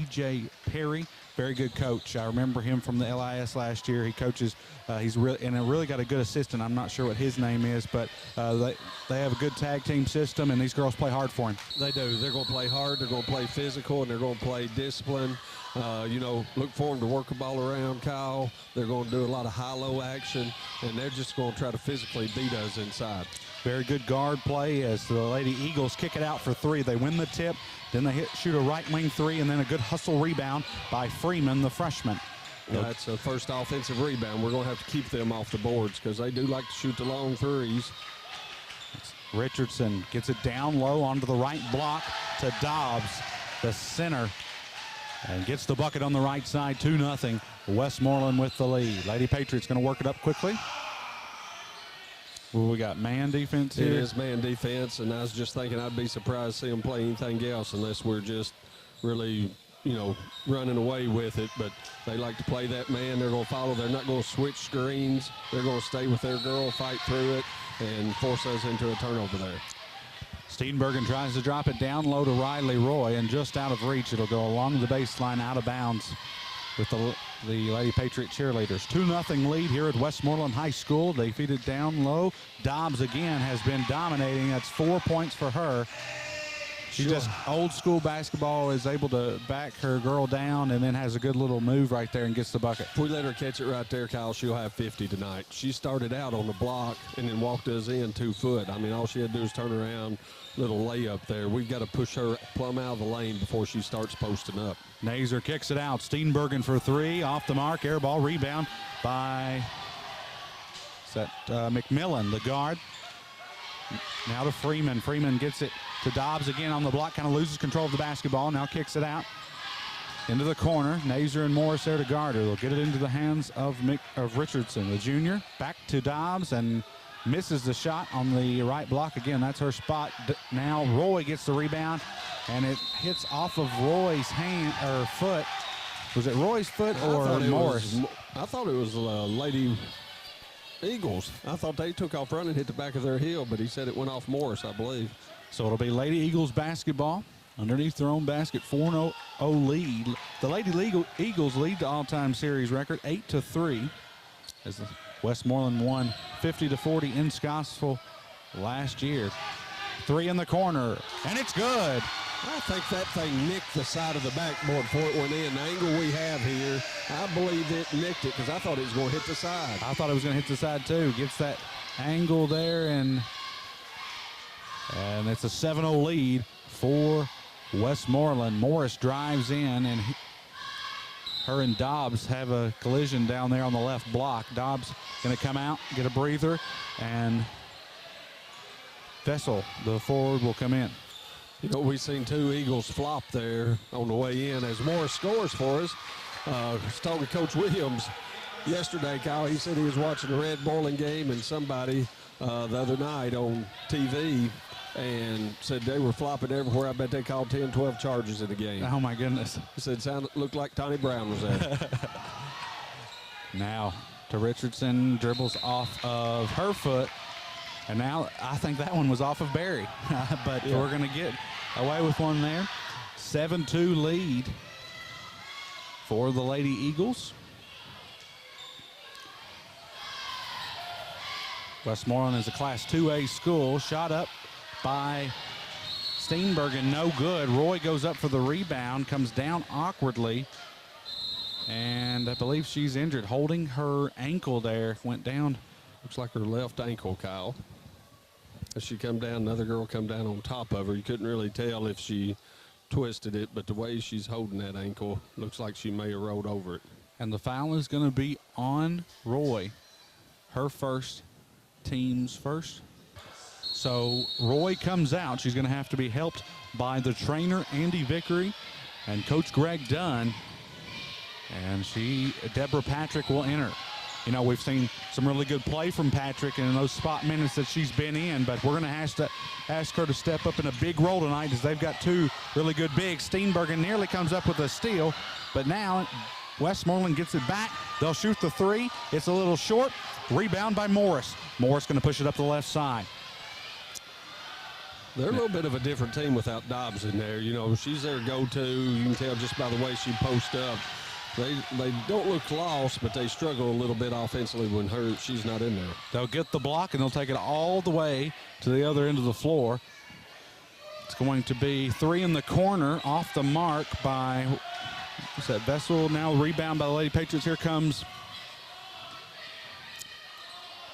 T.J. Perry. Very good coach. I remember him from the LIS last year. He coaches. He's really got a good assistant. I'm not sure what his name is, but they have a good tag team system, and these girls play hard for him. They do. They're going to play hard. They're going to play physical, and they're going to play discipline. Look for them to work the ball around, Kyle. They're going to do a lot of high-low action, and they're just going to try to physically beat us inside. Very good guard play as the Lady Eagles kick it out for three. They win the tip, then they shoot a right wing three, and then a good hustle rebound by Freeman, the freshman. Yeah, that's the first offensive rebound. We're going to have to keep them off the boards because they do like to shoot the long threes. Richardson gets it down low onto the right block to Dobbs, the center, and gets the bucket on the right side, 2-0. Westmoreland with the lead. Lady Patriots going to work it up quickly. Well, we got man defense here. It is man defense, and I was just thinking I'd be surprised to see them play anything else unless we're just really, running away with it. But they like to play that man. They're going to follow. They're not going to switch screens. They're going to stay with their girl, fight through it, and force us into a turnover there. Steenbergen tries to drop it down low to Riley Roy, and just out of reach. It'll go along the baseline, out of bounds with the Lady Patriot cheerleaders. 2-0 lead here at Westmoreland High School. They feed it down low. Dobbs again has been dominating. That's 4 points for her. She just old school basketball, is able to back her girl down and then has a good little move right there and gets the bucket. If we let her catch it right there, Kyle, she'll have 50 tonight. She started out on the block and then walked us in 2 foot. I mean, all she had to do is turn around, little layup there. We've got to push her plumb out of the lane before she starts posting up. Nazer kicks it out. Steenbergen for three, off the mark, air ball, rebound by McMillan, the guard. Now to Freeman. Freeman gets it to Dobbs again on the block, kind of loses control of the basketball, now kicks it out into the corner. Nazer and Morris there to guard her. They'll get it into the hands of Richardson, the junior. Back to Dobbs and misses the shot on the right block again. That's her spot. Now Roy gets the rebound, and it hits off of Roy's hand or foot. Was it Roy's foot or Morris? I thought it was Lady Eagles. I thought they took off running, hit the back of their heel, but he said it went off Morris, I believe. So it'll be Lady Eagles basketball underneath their own basket, 4-0 lead. The Lady Eagles lead the all-time series record 8-3 as the Westmoreland won 50-40 in Scottsville last year. Three in the corner, and it's good. I think that thing nicked the side of the backboard before it went in. The angle we have here, I believe it nicked it because I thought it was going to hit the side. I thought it was going to hit the side too. Gets that angle there, and it's a 7-0 lead for Westmoreland. Morris drives in, and her and Dobbs have a collision down there on the left block. Dobbs going to come out, get a breather, and Vessel, the forward, will come in. We've seen two Eagles flop there on the way in as Morris scores for us. I was talking to Coach Williams yesterday, Kyle. He said he was watching the Red Moreland game and somebody the other night on TV and said they were flopping everywhere. I bet they called 10, 12 charges in the game. Oh, my goodness. He said looked like Tony Brown was there. Now to Richardson, dribbles off of her foot. And now I think that one was off of Barry. But we're going to get away with one there. 7-2 lead for the Lady Eagles. Westmoreland is a Class 2A school. Shot up by Steenbergen, no good. Roy goes up for the rebound, comes down awkwardly. And I believe she's injured, holding her ankle there. Went down. Looks like her left ankle, Kyle. As she come down, another girl come down on top of her. You couldn't really tell if she twisted it, but the way she's holding that ankle, looks like she may have rolled over it. And the foul is going to be on Roy. Her first, team's first. So Roy comes out. She's going to have to be helped by the trainer, Andy Vickery, and Coach Greg Dunn. And Deborah Patrick will enter. We've seen some really good play from Patrick in those spot minutes that she's been in, but we're going to have to ask her to step up in a big role tonight as they've got two really good bigs. Steenbergen nearly comes up with a steal, but now Westmoreland gets it back. They'll shoot the three. It's a little short. Rebound by Morris. Morris going to push it up the left side. They're a little bit of a different team without Dobbs in there. You know, she's their go-to. You can tell just by the way she posts up. They don't look lost, but they struggle a little bit offensively when she's not in there. They'll get the block, and they'll take it all the way to the other end of the floor. It's going to be 3 in the corner, off the mark by, what's that, Vessel? Now rebound by the Lady Patriots. Here comes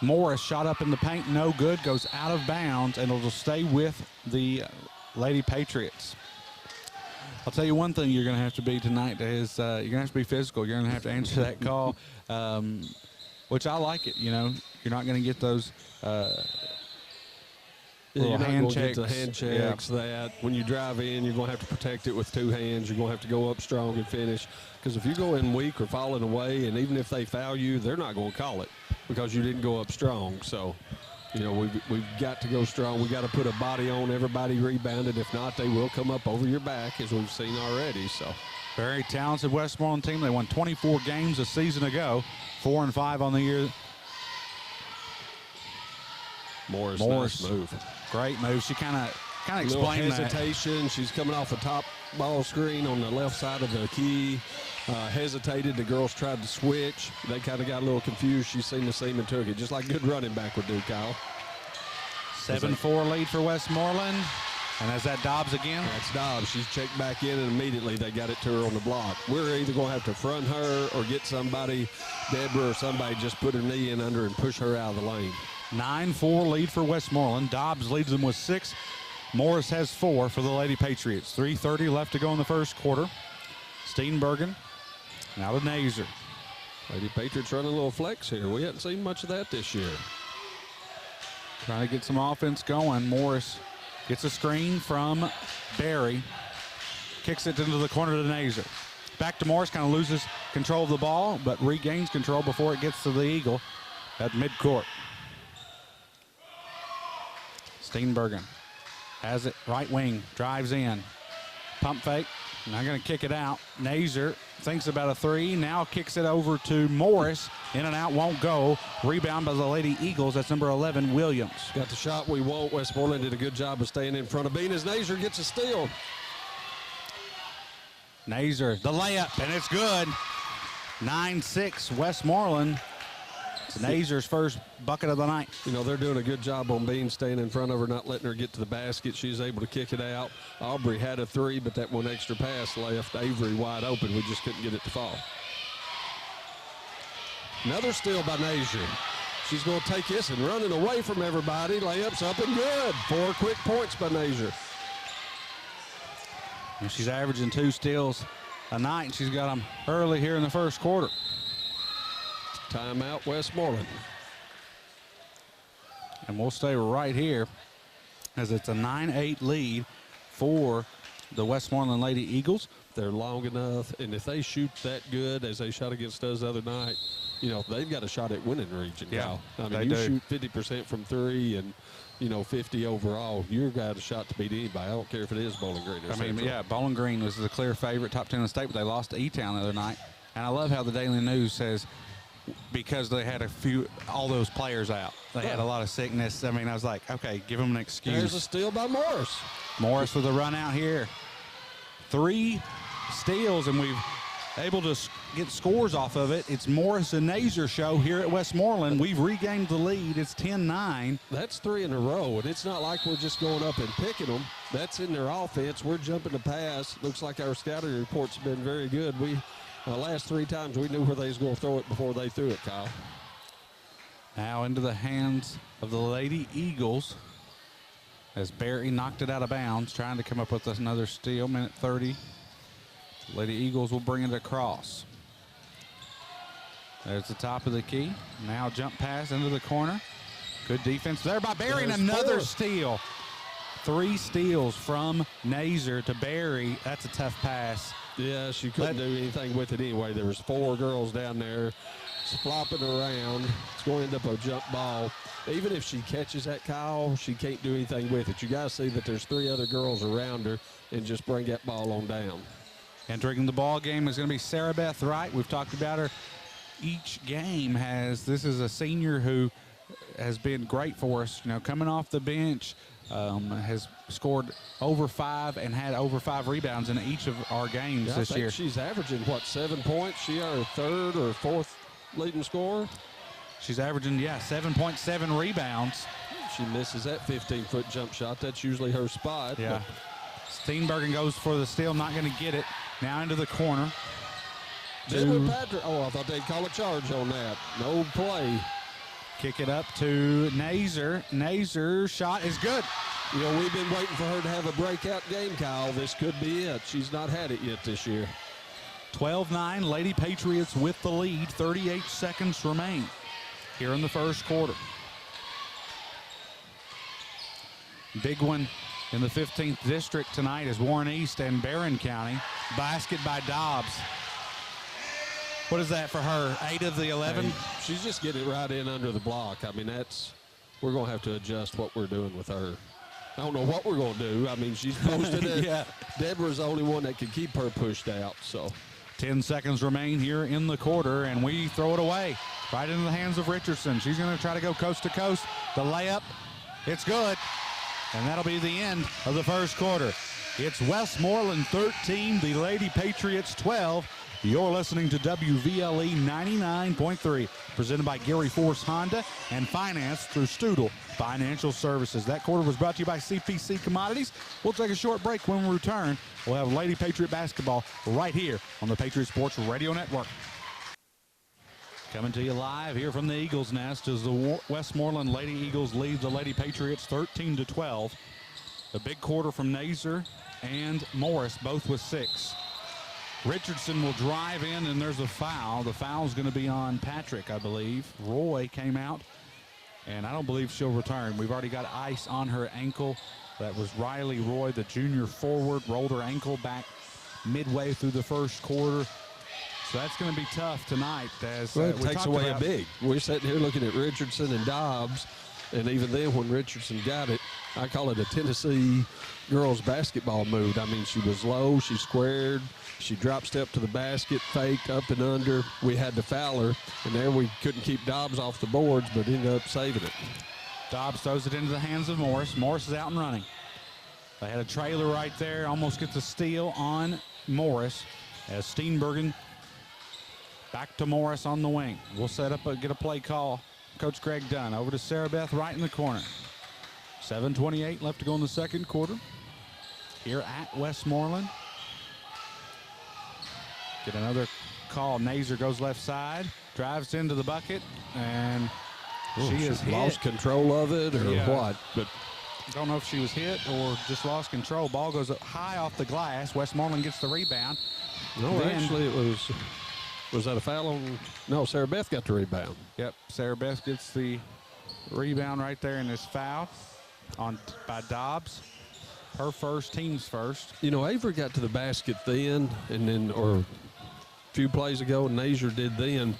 Morris, shot up in the paint, no good, goes out of bounds, and it'll stay with the Lady Patriots. I'll tell you one thing you're going to have to be tonight is you're going to have to be physical. You're going to have to answer that call, which I like it. You know, you're not going to get those little hand checks. Get the hand checks. That when you drive in, you're going to have to protect it with 2 hands. You're going to have to go up strong and finish. Because if you go in weak or falling away, and even if they foul you, they're not going to call it because you didn't go up strong. So, you know, we've got to go strong. We've got to put a body on everybody rebounded. If not, they will come up over your back, as we've seen already. So, very talented Westmoreland team. They won 24 games a season ago, 4-5 on the year. Morris, nice move. Great move. She kind of explained that. Hesitation. She's coming off a top ball screen on the left side of the key. Hesitated. The girls tried to switch. They kind of got a little confused. She seen the seam and took it, just like good running back would do, Kyle. 7-4 lead for Westmoreland. And is that Dobbs again? That's Dobbs. She's checked back in, and immediately they got it to her on the block. We're either going to have to front her or get somebody, Deborah or somebody, just put her knee in under and push her out of the lane. 9-4 lead for Westmoreland. Dobbs leads them with 6. Morris has 4 for the Lady Patriots. 3:30 left to go in the first quarter. Steenbergen now to Nazer. Lady Patriots running a little flex here. We haven't seen much of that this year. Trying to get some offense going. Morris gets a screen from Barry. Kicks it into the corner to Nazer. Back to Morris, kind of loses control of the ball, but regains control before it gets to the Eagle at midcourt. Steenbergen has it right wing, drives in. Pump fake, now going to kick it out. Nazer thinks about a 3, now kicks it over to Morris. In and out, won't go. Rebound by the Lady Eagles. That's number 11, Williams. Got the shot we want. Westmoreland did a good job of staying in front of Bean as Nazer gets a steal. Nazer, the layup, and it's good. 9-6, Westmoreland. It's Nazer's first bucket of the night. You know, they're doing a good job on Bean staying in front of her, not letting her get to the basket. She's able to kick it out. Aubrey had a 3, but that one extra pass left Avery wide open. We just couldn't get it to fall. Another steal by Nazer. She's going to take this and running away from everybody. Layups up and good. 4 quick points by Nazer. And she's averaging 2 steals a night, and she's got them early here in the first quarter. Timeout, Westmoreland. And we'll stay right here as it's a 9-8 lead for the Westmoreland Lady Eagles. They're long enough, and if they shoot that good as they shot against us the other night, you know, they've got a shot at winning region now. I mean, you shoot 50% from 3 and, you know, 50 overall, you've got a shot to beat anybody. I don't care if it is Bowling Green or Central. Yeah, Bowling Green was the clear favorite, top 10 in the state, but they lost to E-Town the other night. And I love how the Daily News says, because they had all those players out. They had a lot of sickness. I mean, I was like, okay, give them an excuse. There's a steal by Morris. Morris with a run out here. 3 steals, and we've able to get scores off of it. It's Morris and Nazer show here at Westmoreland. We've regained the lead. It's 10-9. That's 3 in a row, and it's not like we're just going up and picking them. That's in their offense. We're jumping the pass. Looks like our scouting reports have been very good. The last 3 times we knew where they was going to throw it before they threw it, Kyle. Now into the hands of the Lady Eagles as Barry knocked it out of bounds, trying to come up with another steal. Minute 30. Lady Eagles will bring it across. There's the top of the key. Now jump pass into the corner. Good defense there by Barry, and another steal. 3 steals from Nazer to Barry. That's a tough pass. Yeah, she couldn't do anything with it anyway. There was 4 girls down there flopping around. It's going to end up a jump ball. Even if she catches that, Kyle, she can't do anything with it. You got to see that there's 3 other girls around her and just bring that ball on down. Entering the ball game is going to be Sarah Beth Wright. We've talked about her each game. This is a senior who has been great for us, you know, coming off the bench, has scored over 5 and had over 5 rebounds in each of our games this year. She's averaging, what, 7 points? She our third or fourth leading scorer? She's averaging, 7.7 rebounds. She misses that 15-foot jump shot. That's usually her spot. Yeah. Steenbergen goes for the steal, not going to get it. Now into the corner. Patrick. Oh, I thought they'd call a charge on that. No play. Kick it up to Nazer. Nazer's shot is good. You know, we've been waiting for her to have a breakout game, Kyle. This could be it. She's not had it yet this year. 12-9, Lady Patriots with the lead. 38 seconds remain here in the first quarter. Big one in the 15th district tonight is Warren East and Barron County. Basket by Dobbs. What is that for her? 8 of the 11? Hey, she's just getting it right in under the block. I mean, we're going to have to adjust what we're doing with her. I don't know what we're going to do. I mean, she's posted it. Yeah. Deborah's the only one that can keep her pushed out. So 10 seconds remain here in the quarter, and we throw it away right into the hands of Richardson. She's going to try to go coast to coast. The layup, it's good. And that'll be the end of the first quarter. It's Westmoreland 13, the Lady Patriots 12. You're listening to WVLE 99.3, presented by Gary Force Honda and financed through Studel Financial Services. That quarter was brought to you by CPC Commodities. We'll take a short break. When we return, we'll have Lady Patriot basketball right here on the Patriot Sports Radio Network. Coming to you live here from the Eagles Nest as the Westmoreland Lady Eagles lead the Lady Patriots 13-12. A big quarter from Nazer and Morris, both with 6. Richardson will drive in, and there's a foul. The foul's going to be on Patrick, I believe. Roy came out, and I don't believe she'll return. We've already got ice on her ankle. That was Riley Roy, the junior forward, rolled her ankle back midway through the first quarter. So that's going to be tough tonight. As it takes away a big. We're sitting here looking at Richardson and Dobbs, and even then when Richardson got it, I call it a Tennessee girls basketball move. I mean, she was low, she squared, she drop step to the basket, faked up and under. We had to foul her, and there we couldn't keep Dobbs off the boards, but ended up saving it. Dobbs throws it into the hands of Morris. Morris is out and running. They had a trailer right there, almost gets a steal on Morris as Steenbergen back to Morris on the wing. We'll set up get a play call. Coach Greg Dunn over to Sarah Beth right in the corner. 7:28 left to go in the second quarter here at Westmoreland. Get another call. Nazer goes left side, drives into the bucket, and she is hit. Lost control of it or what? But don't know if she was hit or just lost control. Ball goes up high off the glass. Westmoreland gets the rebound. No, actually it was that a foul on? No, Sarah Beth got the rebound. Yep, Sarah Beth gets the rebound right there and is fouled by Dobbs. Her first, team's first. You know, Avery got to the basket then, and then, or a few plays ago, Nazer did then,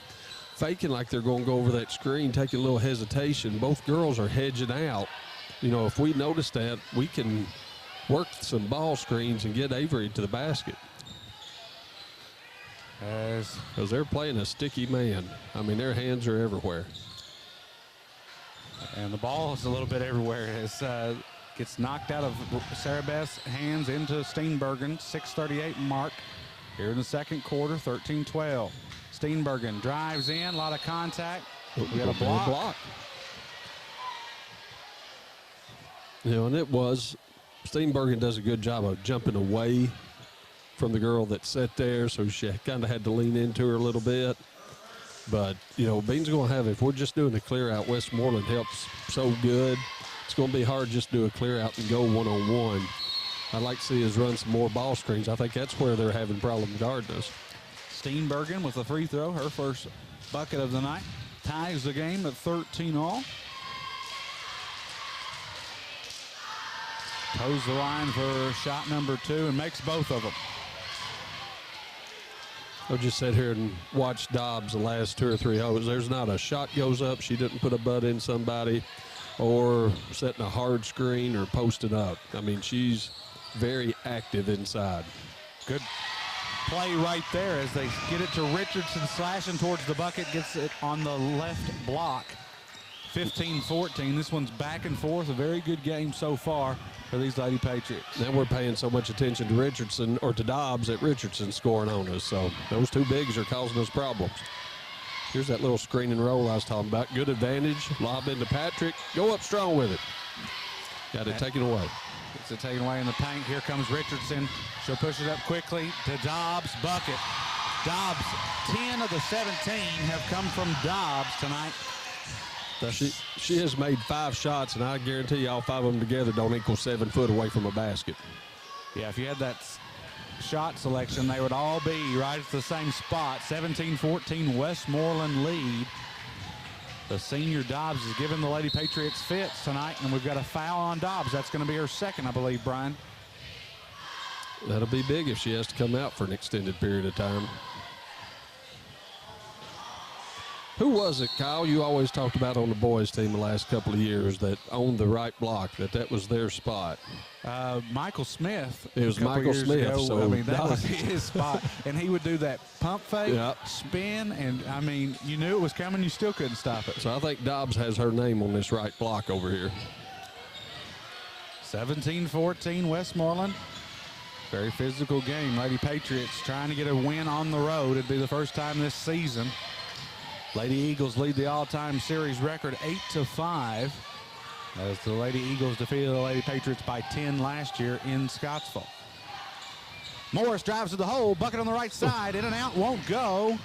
faking like they're going to go over that screen, taking a little hesitation. Both girls are hedging out. You know, if we notice that, we can work some ball screens and get Avery to the basket. Because they're playing a sticky man. I mean, their hands are everywhere. And the ball is a little bit everywhere. It gets knocked out of Sarah Beth's hands into Steenbergen. 6:38 mark here in the second quarter, 13-12. Steenbergen drives in, a lot of contact. We got a block. You know, and Steenbergen does a good job of jumping away from the girl that sat there, so she kind of had to lean into her a little bit. But, you know, Bean's going to have, if we're just doing the clear out, Westmoreland helps so good. It's going to be hard just to do a clear out and go one-on-one. I'd like to see us run some more ball screens. I think that's where they're having problems guarding us. Steenbergen with a free throw, her first bucket of the night. Ties the game at 13-all. Toes the line for shot number 2 and makes both of them. I've just sat here and watched Dobbs the last 2 or 3 hours. There's not a shot goes up. She didn't put a butt in somebody or setting a hard screen or posting up. I mean, she's very active inside. Good play right there as they get it to Richardson, slashing towards the bucket, gets it on the left block. 15-14. This one's back and forth. A very good game so far for these Lady Patriots. Now we're paying so much attention to Richardson, or to Dobbs, that Richardson's scoring on us. So those two bigs are causing us problems. Here's that little screen and roll I was talking about. Good advantage. Lob into Patrick. Go up strong with it. Got it taken away. It's taken away in the paint. Here comes Richardson. She'll push it up quickly to Dobbs. Bucket. Dobbs, 10 of the 17 have come from Dobbs tonight. She has made 5 shots, and I guarantee you all 5 of them together don't equal 7 foot away from a basket. Yeah, if you had that shot selection, they would all be right at the same spot. 17-14 Westmoreland lead. The senior Dobbs is giving the Lady Patriots fits tonight, and we've got a foul on Dobbs. That's going to be her second, I believe, Brian. That'll be big if she has to come out for an extended period of time. Who was it, Kyle, you always talked about on the boys team the last couple of years that owned the right block, that was their spot? Michael Smith. It was Michael Smith. Ago, so I mean, that was his spot. And he would do that pump fake, Yep. spin, and, I mean, you knew it was coming. You still couldn't stop it. So I think Dobbs has her name on this right block over here. 17-14 Westmoreland. Very physical game. Lady Patriots trying to get a win on the road. It'd be the first time this season. Lady Eagles lead the all-time series record 8-5 as the Lady Eagles defeated the Lady Patriots by 10 last year in Scottsville. Morris drives to the hole, bucket on the right side, in and out, won't go,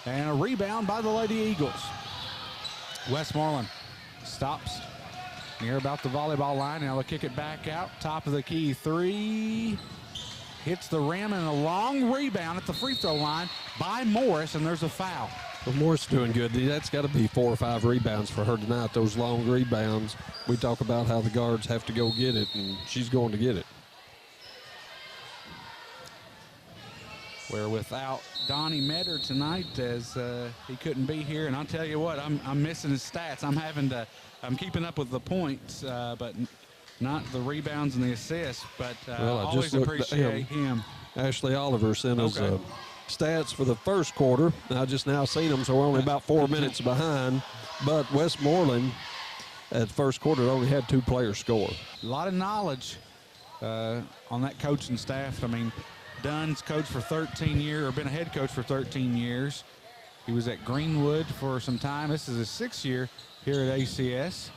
and a rebound by the Lady Eagles. Westmoreland stops near about the volleyball line. Now they'll kick it back out, top of the key, 3. Hits the rim, and a long rebound at the free throw line by Morris, and there's a foul. Well, Morris doing good. That's got to be 4 or 5 rebounds for her tonight, those long rebounds. We talk about how the guards have to go get it, and she's going to get it. We're without Donnie Metter tonight as he couldn't be here. And I'll tell you what, I'm missing his stats. I'm keeping up with the points, but not the rebounds and the assists. But well, I always appreciate him. Ashley Oliver sent us stats for the first quarter. I just now seen them, so we're only about 4 minutes behind. But Westmoreland, at first quarter, only had 2 players score. A lot of knowledge on that coaching staff. I mean, Dunn's coached for 13 years, or been a head coach for 13 years. He was at Greenwood for some time. This is his 6th year here at ACS.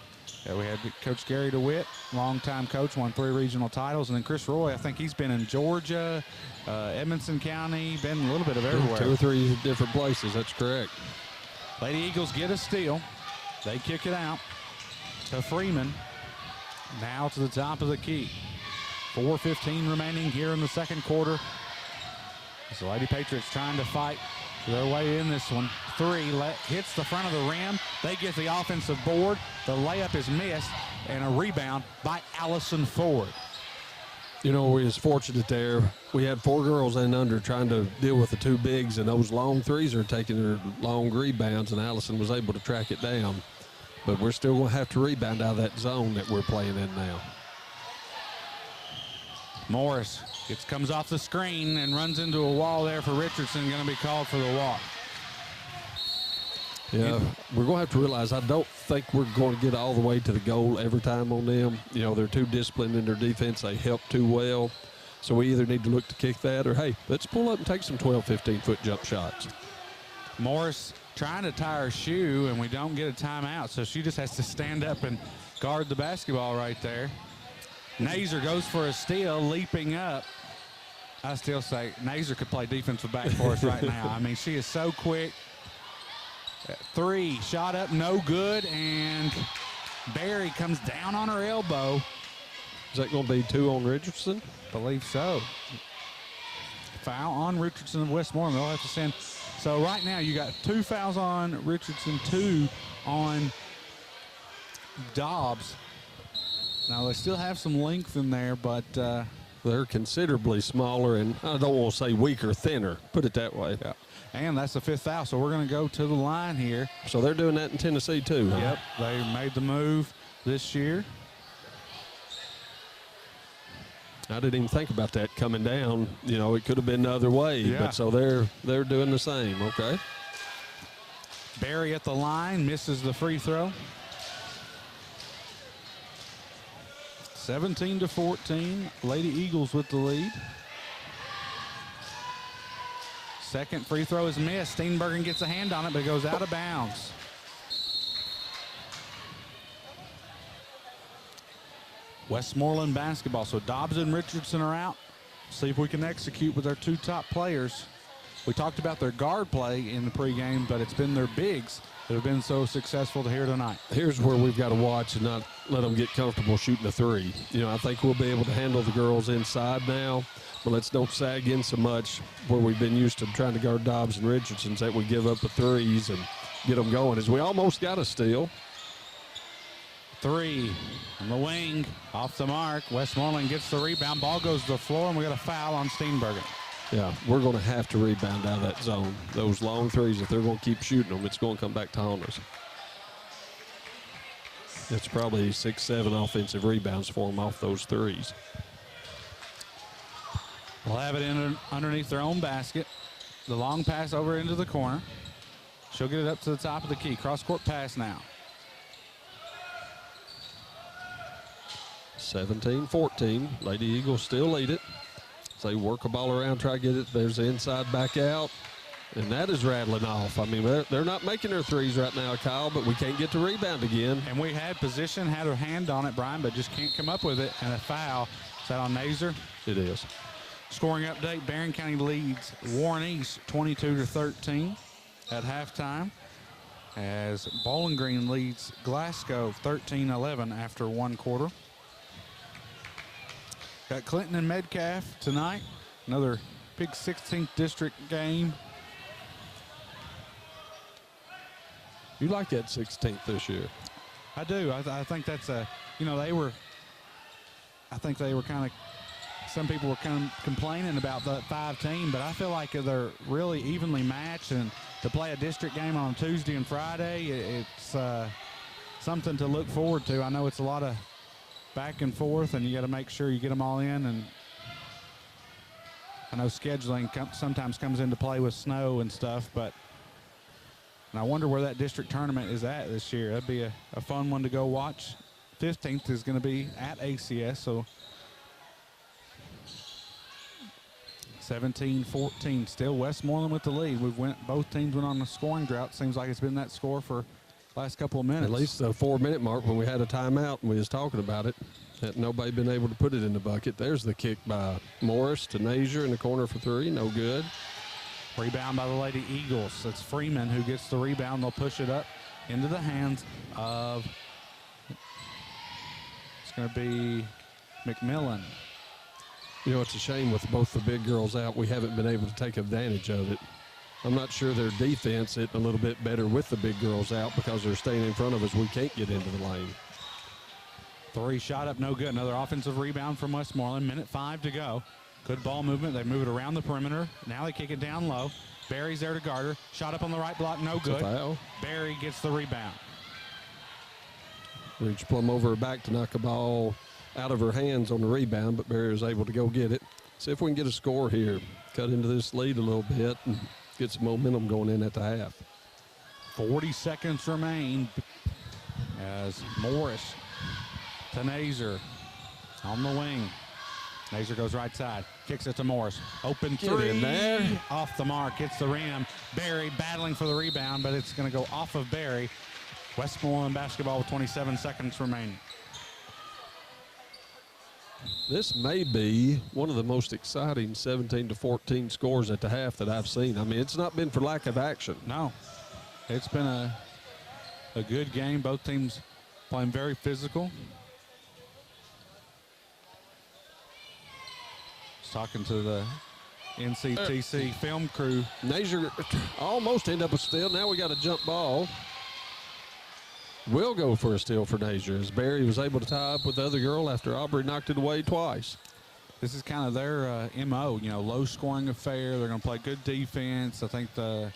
We had Coach Gary DeWitt, longtime coach, won 3 regional titles. And then Chris Roy, I think he's been in Georgia, Edmonson County, been a little bit of everywhere. 2 or 3 different places, that's correct. Lady Eagles get a steal. They kick it out to Freeman. Now to the top of the key. 4:15 remaining here in the second quarter. The Lady Patriots trying to fight their way in this one. 3 hits the front of the rim. They get the offensive board. The layup is missed, and a rebound by Allison Ford. You know, we was fortunate there. We had 4 girls and under trying to deal with the 2 bigs, and those long threes are taking their long rebounds, and Allison was able to track it down. But we're still going to have to rebound out of that zone that we're playing in now. Morris comes off the screen and runs into a wall there for Richardson. Going to be called for the walk. Yeah, we're going to have to realize I don't think we're going to get all the way to the goal every time on them. You know, they're too disciplined in their defense. They help too well. So we either need to look to kick that or, hey, let's pull up and take some 12, 15-foot jump shots. Morris trying to tie her shoe, and we don't get a timeout, so she just has to stand up and guard the basketball right there. Nazer goes for a steal, leaping up. I still say Nazer could play defensive back for us right now. I mean, she is so quick. 3, shot up, no good, and Barry comes down on her elbow. Is that going to be 2 on Richardson? Believe so. Foul on Richardson of Westmoreland. They'll have to send. So right now you got 2 fouls on Richardson, 2 on Dobbs. Now they still have some length in there, but they're considerably smaller, and I don't want to say weaker, thinner. Put it that way. Yeah. And that's the 5th foul, so we're going to go to the line here. So they're doing that in Tennessee too, huh? Yep, they made the move this year. I didn't even think about that coming down. You know, it could have been the other way, yeah. But so they're doing the same, okay. Barry at the line, misses the free throw. 17-14, Lady Eagles with the lead. Second free throw is missed. Steenbergen gets a hand on it, but it goes out of bounds. Westmoreland basketball. So Dobbs and Richardson are out. See if we can execute with our two top players. We talked about their guard play in the pregame, but it's been their bigs that have been so successful here tonight. Here's where we've got to watch and not let them get comfortable shooting a three. You know, I think we'll be able to handle the girls inside now, but let's don't sag in so much where we've been used to trying to guard Dobbs and Richardson's that we give up the threes and get them going. As we almost got a steal. Three on the wing, off the mark. Westmoreland gets the rebound. Ball goes to the floor, and we got a foul on Steenbergen. Yeah, we're going to have to rebound out of that zone. Those long threes, if they're going to keep shooting them, it's going to come back to haunt us. It's probably 6-7 offensive rebounds for them off those threes. We'll have it in underneath their own basket. The long pass over into the corner. She'll get it up to the top of the key. Cross-court pass now. 17-14. Lady Eagles still lead it. So they work a ball around, try to get it. There's the inside back out. And that is rattling off. I mean, they're not making their threes right now, Kyle, but we can't get the rebound again. And we had position, had a hand on it, Brian, but just can't come up with it. And a foul. Is that on Nazer? It is. Scoring update, Barron County leads Warren East 22-13 at halftime, as Bowling Green leads Glasgow 13-11 after one quarter. Got Clinton and Metcalf tonight, another big 16th district game. You like that 16th this year? I do. I think that's a, you know, I think they were kind of, some people were kind of complaining about that 5 team, but I feel like they're really evenly matched, and to play a district game on Tuesday and Friday, it's something to look forward to. I know it's a lot of back and forth, and you got to make sure you get them all in, and I know scheduling sometimes comes into play with snow and stuff, but and I wonder where that district tournament is at this year. That'd be a fun one to go watch. 15th is going to be at ACS, so 17-14, still Westmoreland with the lead. Both teams went on a scoring drought. Seems like it's been that score for last couple of minutes. At least the 4-minute mark when we had a timeout and we was talking about it. That nobody been able to put it in the bucket. There's the kick by Morris to Nazier in the corner for 3. No good. Rebound by the Lady Eagles. It's Freeman who gets the rebound. They'll push it up into the hands of, it's going to be McMillan. You know, it's a shame with both the big girls out, we haven't been able to take advantage of it. I'm not sure their defense is a little bit better with the big girls out because they're staying in front of us. We can't get into the lane. 3 shot up, no good. Another offensive rebound from Westmoreland. 1:05 to go. Good ball movement. They move it around the perimeter. Now they kick it down low. Barry's there to guard her. Shot up on the right block, no good. Foul. Barry gets the rebound. Reached plumb over her back to knock a ball out of her hands on the rebound, but Barry was able to go get it. See if we can get a score here. Cut into this lead a little bit and get some momentum going in at the half. 40 seconds remain as Morris to Nazer on the wing. Nazer goes right side, kicks it to Morris. Open 3 in there. Off the mark, hits the rim. Barry battling for the rebound, but it's going to go off of Barry. Westmoreland basketball with 27 seconds remaining. This may be one of the most exciting 17-14 scores at the half that I've seen. I mean, it's not been for lack of action. No, it's been a good game. Both teams playing very physical. Just talking to the NCTV film crew. Nazier almost ended up a steal. Now we got a jump ball. Will go for a steal for Nazier as Barry was able to tie up with the other girl after Aubrey knocked it away twice. This is kind of their MO, you know, low scoring affair. They're going to play good defense. I think the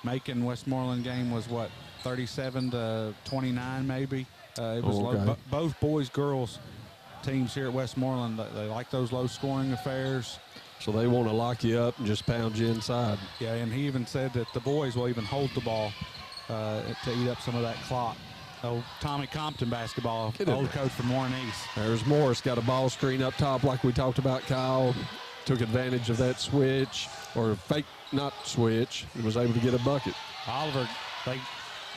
Macon Westmoreland game was what, 37-29 maybe. It was okay. low. Both boys, girls teams here at Westmoreland, they like those low scoring affairs. So they want to lock you up and just pound you inside. Yeah, and he even said that the boys will even hold the ball to eat up some of that clock. Oh, Tommy Compton basketball, old coach from Warren East. There's Morris, got a ball screen up top like we talked about, Kyle. Took advantage of that switch, or fake not switch, and was able to get a bucket. Oliver, they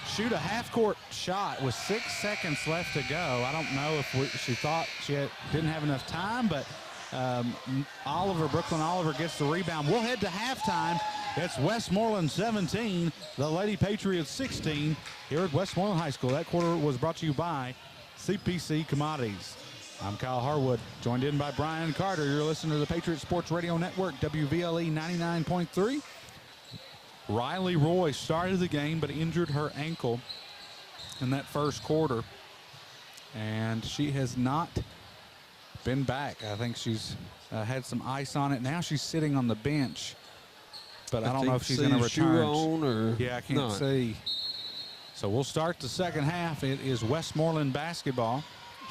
shoot a half-court shot with 6 seconds left to go. I don't know if she thought she didn't have enough time, but Brooklyn Oliver gets the rebound. We'll head to halftime. It's Westmoreland 17, the Lady Patriots 16 here at Westmoreland High School. That quarter was brought to you by CPC Commodities. I'm Kyle Harwood, joined in by Brian Carter. You're listening to the Patriot Sports Radio Network, WVLE 99.3. Riley Roy started the game but injured her ankle in that first quarter, and she has not been back. I think she's had some ice on it. Now she's sitting on the bench, but I don't know if she's going to return. Yeah, I can't see. So we'll start the second half. It is Westmoreland basketball.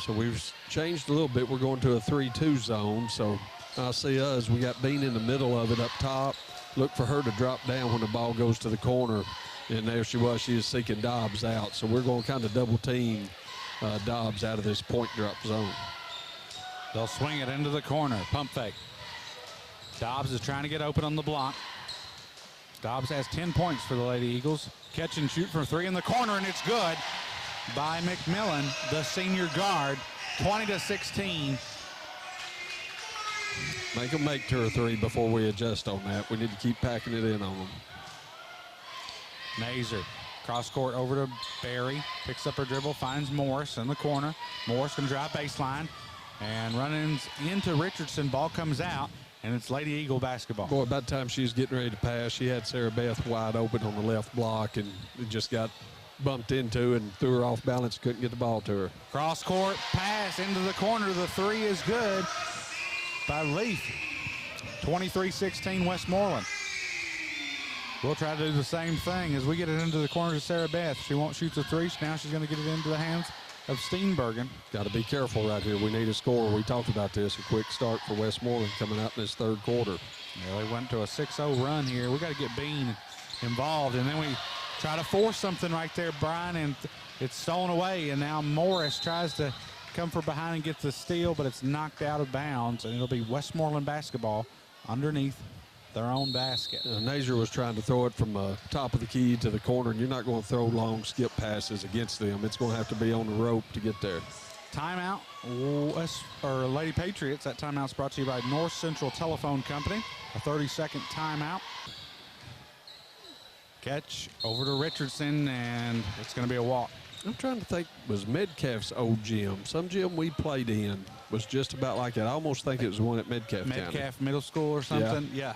So we've changed a little bit. We're going to a 3-2 zone. So I see us. We got Bean in the middle of it up top. Look for her to drop down when the ball goes to the corner. And there she was. She is seeking Dobbs out. So we're going to kind of double team Dobbs out of this point drop zone. They'll swing it into the corner. Pump fake. Dobbs is trying to get open on the block. Dobbs has 10 points for the Lady Eagles. Catch and shoot from 3 in the corner, and it's good by McMillan, the senior guard. 20-16. Make them make 2 or 3 before we adjust on that. We need to keep packing it in on them. Nazer, cross court over to Barry. Picks up her dribble, finds Morris in the corner. Morris can drive baseline and run into Richardson. Ball comes out, and it's Lady Eagle basketball. Boy, by the time she was getting ready to pass, she had Sarah Beth wide open on the left block, and it just got bumped into and threw her off balance. Couldn't get the ball to her. Cross court pass into the corner. The 3 is good by Leaf. 23-16 Westmoreland. We'll try to do the same thing as we get it into the corner to Sarah Beth. She won't shoot the 3. Now she's going to get it into the hands of Steenbergen. Got to be careful right here. We need a score. We talked about this. A quick start for Westmoreland coming out in this third quarter. Yeah, they went to a 6-0 run here. We got to get Bean involved, and then we try to force something right there, Brian, and it's stolen away. And now Morris tries to come from behind and get the steal, but it's knocked out of bounds, and it'll be Westmoreland basketball underneath their own basket. Nazer was trying to throw it from the top of the key to the corner, and you're not going to throw long skip passes against them. It's going to have to be on the rope to get there. Timeout, Lady Patriots. That timeout's brought to you by North Central Telephone Company. A 30-second timeout. Catch over to Richardson, and it's going to be a walk. I'm trying to think, was Metcalf's old gym? Some gym we played in was just about like that. I almost think it was one at Metcalf County. Middle School or something? Yeah.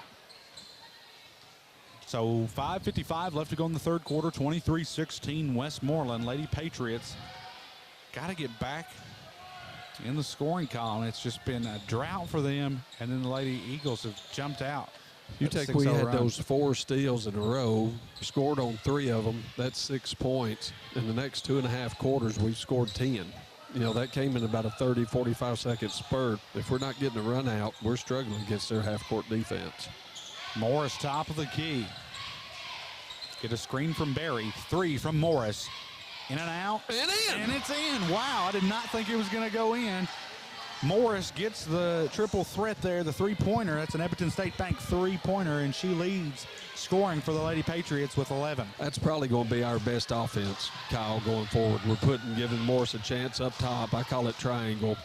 So 5:55 left to go in the third quarter. 23-16 Westmoreland. Lady Patriots got to get back in the scoring column. It's just been a drought for them, and then the Lady Eagles have jumped out. We had those 4 steals in a row, scored on 3 of them. That's 6 points. In the next 2.5 quarters, we've scored 10. You know, that came in about a 30, 45-second spurt. If we're not getting a run out, we're struggling against their half-court defense. Morris, top of the key. Get a screen from Barry. 3 from Morris. In and out. And in. And it's in. Wow, I did not think it was going to go in. Morris gets the triple threat there, the 3-pointer. That's an Edmonton State Bank 3-pointer, and she leads scoring for the Lady Patriots with 11. That's probably going to be our best offense, Kyle, going forward. We're giving Morris a chance up top. I call it triangle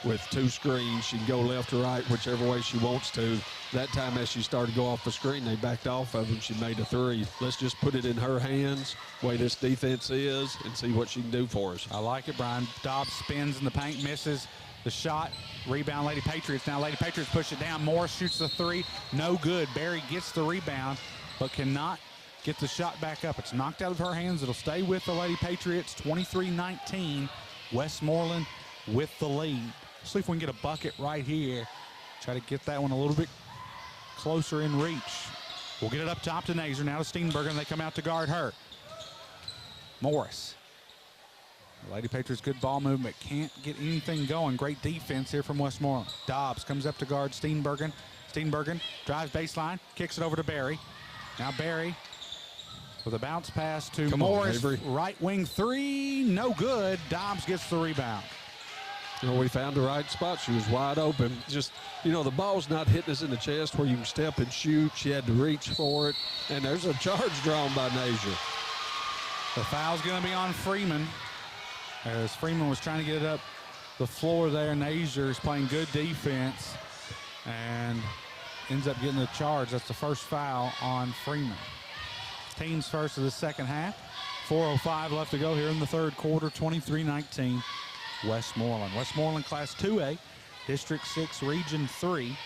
with 2 screens. She can go left or right, whichever way she wants to. That time as she started to go off the screen, they backed off of him. She made a 3. Let's just put it in her hands, the way this defense is, and see what she can do for us. I like it, Brian. Dobbs spins in the paint, misses the shot. Rebound, Lady Patriots. Now Lady Patriots push it down. Morris shoots the 3. No good. Barry gets the rebound, but cannot get the shot back up. It's knocked out of her hands. It'll stay with the Lady Patriots. 23-19. Westmoreland with the lead. See if we can get a bucket right here. Try to get that one a little bit closer in reach. We'll get it up top to Nazer. Now to Steenbergen. They come out to guard her. Morris. The Lady Patriots, good ball movement. Can't get anything going. Great defense here from Westmoreland. Dobbs comes up to guard Steenbergen. Steenbergen drives baseline, kicks it over to Barry. Now Barry with a bounce pass to Come on, Morris. Avery. Right wing three, no good. Dobbs gets the rebound. You know, we found the right spot. She was wide open. Just, you know, the ball's not hitting us in the chest where you can step and shoot. She had to reach for it. And there's a charge drawn by Nazier. The foul's going to be on Freeman, as Freeman was trying to get it up the floor there. Nazier is playing good defense and ends up getting the charge. That's the first foul on Freeman. Team's first of the second half. 4:05 left to go here in the third quarter. 23-19, Westmoreland. Westmoreland Class 2A, District 6, Region 3.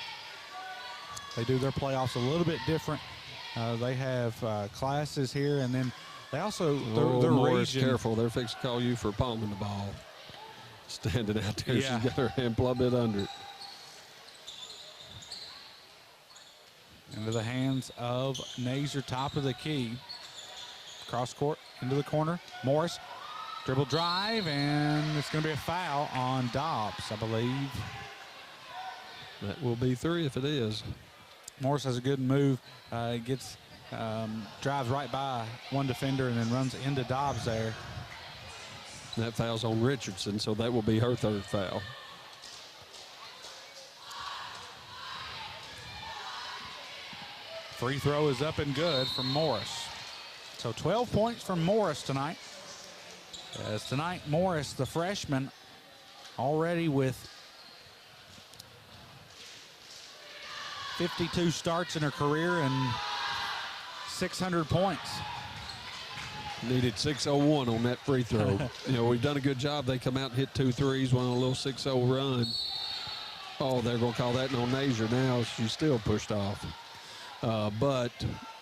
They do their playoffs a little bit different. They have classes here, and then they also, their Morris, region. careful. They're fixing to call you for palming the ball. Standing out there, Yeah. She's got her hand a bit under it. Into the hands of Nazier, top of the key. Cross court, into the corner. Morris, dribble drive, and it's going to be a foul on Dobbs, I believe. That will be 3 if it is. Morris has a good move. Drives right by one defender and then runs into Dobbs there. That foul's on Richardson, so that will be her 3rd foul. Free throw is up and good from Morris. So 12 points from Morris tonight. As tonight, Morris, the freshman, already with 52 starts in her career and 600 points. Needed 6:01 on that free throw. You know, we've done a good job. They come out and hit 2 threes, went on a little 6-0 run. Oh, they're going to call that on Nazier now. She's still pushed off. But,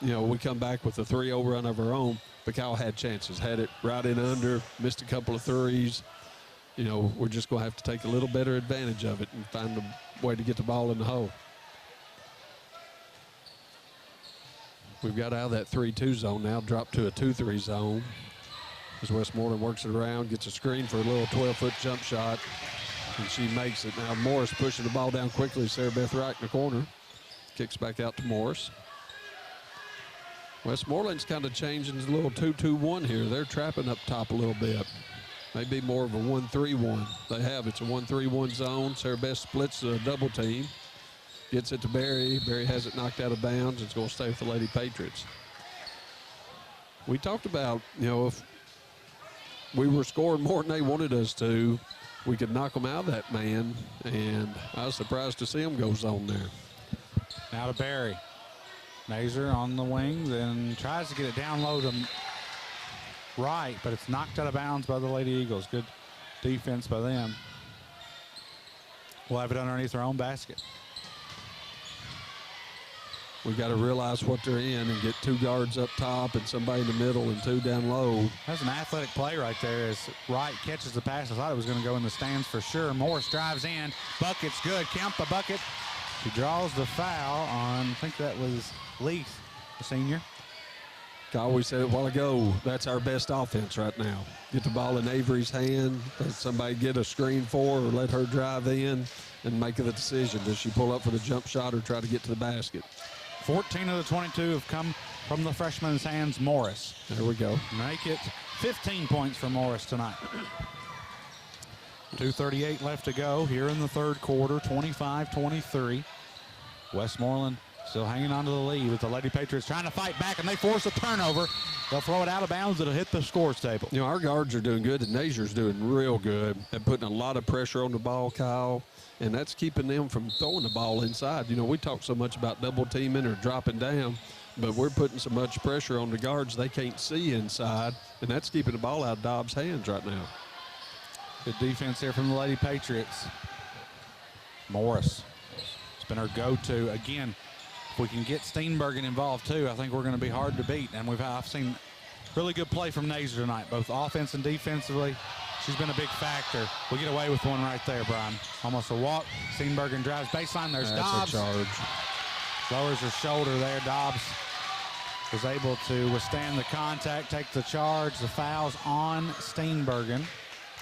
you know, we come back with a 3-0 run of our own. Cal had chances, had it right in under, missed a couple of threes. You know, we're just going to have to take a little better advantage of it and find a way to get the ball in the hole. We've got out of that 3-2 zone now, dropped to a 2-3 zone. As Westmoreland works it around, gets a screen for a little 12-foot jump shot, and she makes it. Now Morris pushing the ball down quickly. Sarah Beth Wright in the corner. Kicks back out to Morris. Westmoreland's kind of changing a little 2-2-1 here. They're trapping up top a little bit. Maybe more of a 1-3-1. They have. It's a 1-3-1 zone. Sarah Beth splits a double team. Gets it to Barry. Barry has it knocked out of bounds. It's going to stay with the Lady Patriots. We talked about, you know, if we were scoring more than they wanted us to, we could knock them out of that man. And I was surprised to see them go zone there. Now to Barry. Nazier on the wing, then tries to get it down low to right, but it's knocked out of bounds by the Lady Eagles. Good defense by them. We'll have it underneath their own basket. We got to realize what they're in and get 2 guards up top and somebody in the middle and 2 down low. That's an athletic play right there as Wright catches the pass. I thought it was going to go in the stands for sure. Morris drives in. Bucket's good. Count the bucket. She draws the foul on, I think that was Leith, the senior. Kyle, we said it a while ago, that's our best offense right now. Get the ball in Avery's hand, let somebody get a screen for her, or let her drive in and make the decision. Does she pull up for the jump shot or try to get to the basket? 14 of the 22 have come from the freshman's hands, Morris. There we go. Make it 15 points for Morris tonight. 2:38 left to go here in the third quarter, 25-23. Westmoreland still hanging on to the lead with the Lady Patriots trying to fight back, and they force a turnover. They'll throw it out of bounds. It'll hit the scores table. You know, our guards are doing good, and Nazier's doing real good at putting a lot of pressure on the ball, Kyle, and that's keeping them from throwing the ball inside. You know, we talk so much about double teaming or dropping down, but we're putting so much pressure on the guards they can't see inside, and that's keeping the ball out of Dobbs' hands right now. Good defense here from the Lady Patriots. Morris, it's been our go-to. Again, if we can get Steenbergen involved too, I think we're going to be hard to beat. And I've seen really good play from Nazier tonight, both offense and defensively. She's been a big factor. We get away with one right there, Brian. Almost a walk. Steenbergen drives baseline. There's Dobbs. That's a charge. Lowers her shoulder there. Dobbs was able to withstand the contact, take the charge. The foul's on Steenbergen.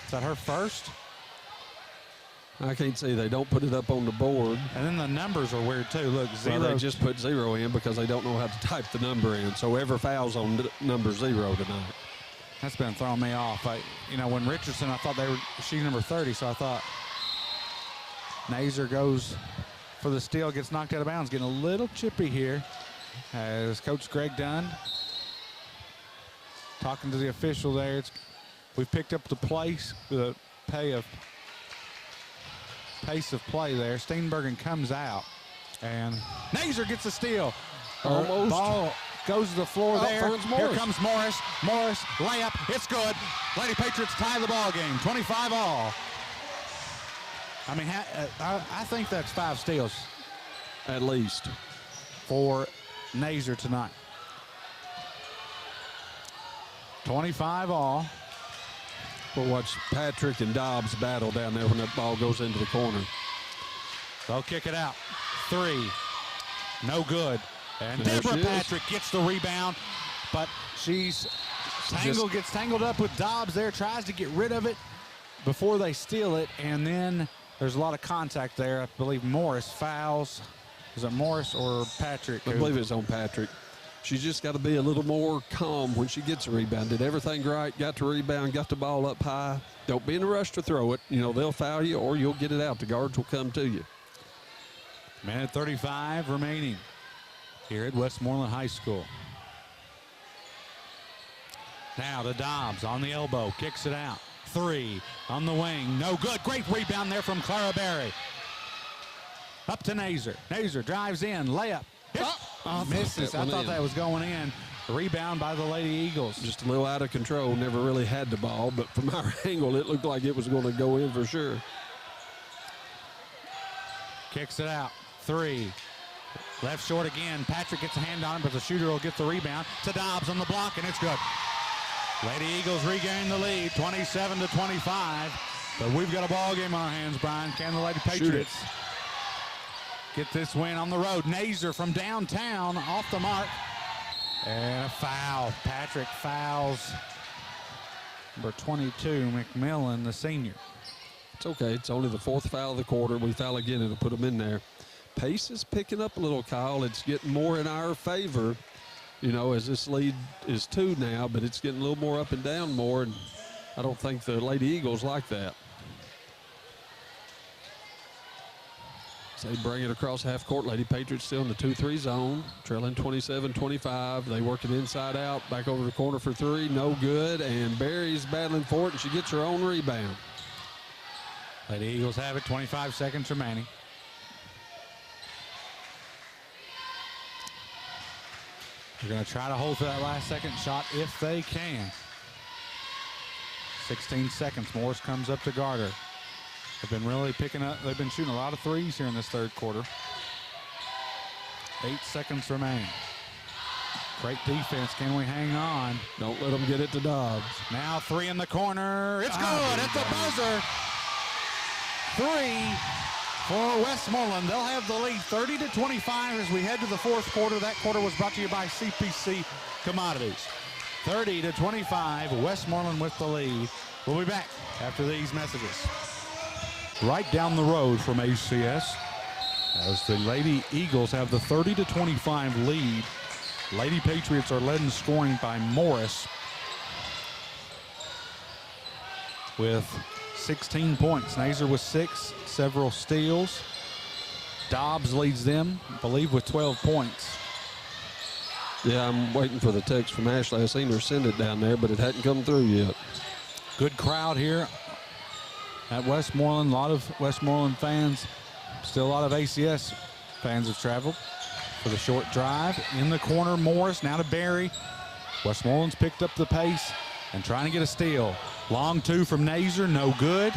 Is that her first? I can't see they don't put it up on the board. And then the numbers are weird too. Look, 0. Well, they just put 0 in because they don't know how to type the number in. So ever foul's on number 0 tonight. That's been throwing me off. When Richardson, I thought they were sheet number 30, so I thought Nazer goes for the steal, gets knocked out of bounds, getting a little chippy here as Coach Greg Dunn talking to the official there. We've picked up the pace of play there. Steenbergen comes out, and Nazer gets the steal. Almost. Ball goes to the floor there. Here comes Morris. Morris, layup. It's good. Lady Patriots tie the ball game, 25 all. I mean, I think that's 5 steals. At least. For Nazer tonight. 25 all. We'll watch Patrick and Dobbs battle down there when that ball goes into the corner. They'll kick it out. 3. No good. And There Deborah she is. Patrick gets the rebound, but gets tangled up with Dobbs there, tries to get rid of it before they steal it, and then there's a lot of contact there. I believe Morris fouls. Is it Morris or Patrick? I believe it's on Patrick. She's just got to be a little more calm when she gets a rebound. Did everything right, got the rebound, got the ball up high. Don't be in a rush to throw it. They'll foul you or you'll get it out. The guards will come to you. Minute 35 remaining here at Westmoreland High School. Now to Dobbs on the elbow, kicks it out. 3 on the wing, no good. Great rebound there from Clara Berry. Up to Nazer. Nazer drives in, layup. Misses. I thought that was going in. Rebound by the Lady Eagles. Just a little out of control. Never really had the ball, but from our angle, it looked like it was going to go in for sure. Kicks it out. 3. Left short again. Patrick gets a hand on it, but the shooter will get the rebound. To Dobbs on the block, and it's good. Lady Eagles regain the lead, 27-25. But we've got a ball game on our hands, Brian. Can the Lady Patriots get this win on the road? Nazer from downtown, off the mark. And a foul. Patrick fouls number 22, McMillan, the senior. It's okay. It's only the 4th foul of the quarter. We foul again, it'll put them in there. Pace is picking up a little, Kyle. It's getting more in our favor, as this lead is 2 now, but it's getting a little more up and down more, and I don't think the Lady Eagles like that. So they bring it across half court. Lady Patriots still in the 2-3 zone, trailing 27-25. They work it inside out, back over the corner for 3, no good, and Barry's battling for it, and she gets her own rebound. Lady Eagles have it, 25 seconds remaining. They're going to try to hold for that last second shot if they can. 16 seconds. Morris comes up to guard her. They've been really picking up. They've been shooting a lot of threes here in this 3rd quarter. 8 seconds remaining. Great defense. Can we hang on? Don't let them get it to Dobbs. Now 3 in the corner. It's good at the buzzer. 3 for Westmoreland. They'll have the lead 30-25 as we head to the 4th quarter. That quarter was brought to you by CPC Commodities. 30-25, Westmoreland with the lead. We'll be back after these messages. Right down the road from ACS as the Lady Eagles have the 30-25 lead. Lady Patriots are led in scoring by Morris with 16 points. Nazer with 6, several steals. Dobbs leads them, I believe, with 12 points. Yeah, I'm waiting for the text from Ashley. I seen her send it down there, but it hadn't come through yet. Good crowd here at Westmoreland. A lot of Westmoreland fans. Still a lot of ACS fans have traveled for the short drive. In the corner, Morris, now to Barry. Westmoreland's picked up the pace and trying to get a steal. Long 2 from Nazer, no good.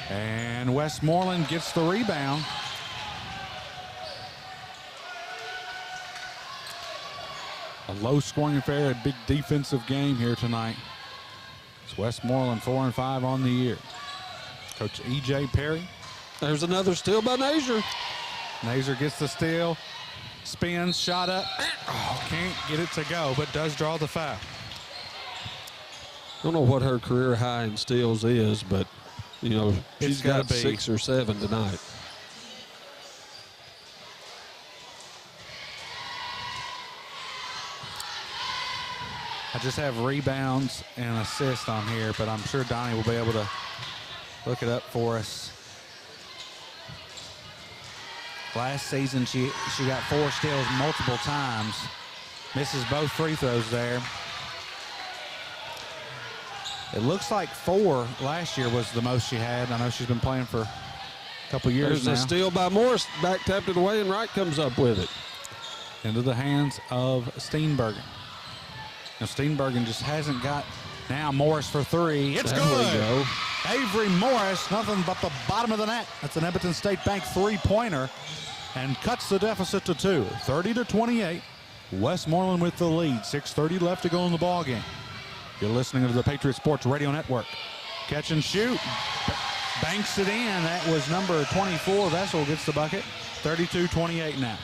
And Westmoreland gets the rebound. A low-scoring affair, a big defensive game here tonight. It's Westmoreland 4-5 on the year. Coach E.J. Perry. There's another steal by Nazer. Nazer gets the steal, spins, shot up. Can't get it to go, but does draw the foul. I don't know what her career high in steals is, but You know, she's got be 6 or 7 tonight. I just have rebounds and assists on here, but I'm sure Donnie will be able to look it up for us. Last season, she got 4 steals multiple times. Misses both free throws there. It looks like 4 last year was the most she had. I know she's been playing for a couple years now. There's a steal by Morris. Back tapped it away, and Wright comes up with it. Into the hands of Steenbergen. Now, Steenbergen just hasn't got. Now Morris for 3. It's good. Go. Avery Morris, nothing but the bottom of the net. That's an Edmonton State Bank 3-pointer and cuts the deficit to 2. 30-28. Westmoreland with the lead. 6:30 left to go in the ball game. You're listening to the Patriot Sports Radio Network. Catch and shoot. Banks it in. That was number 24. Vessel gets the bucket. 32-28 now.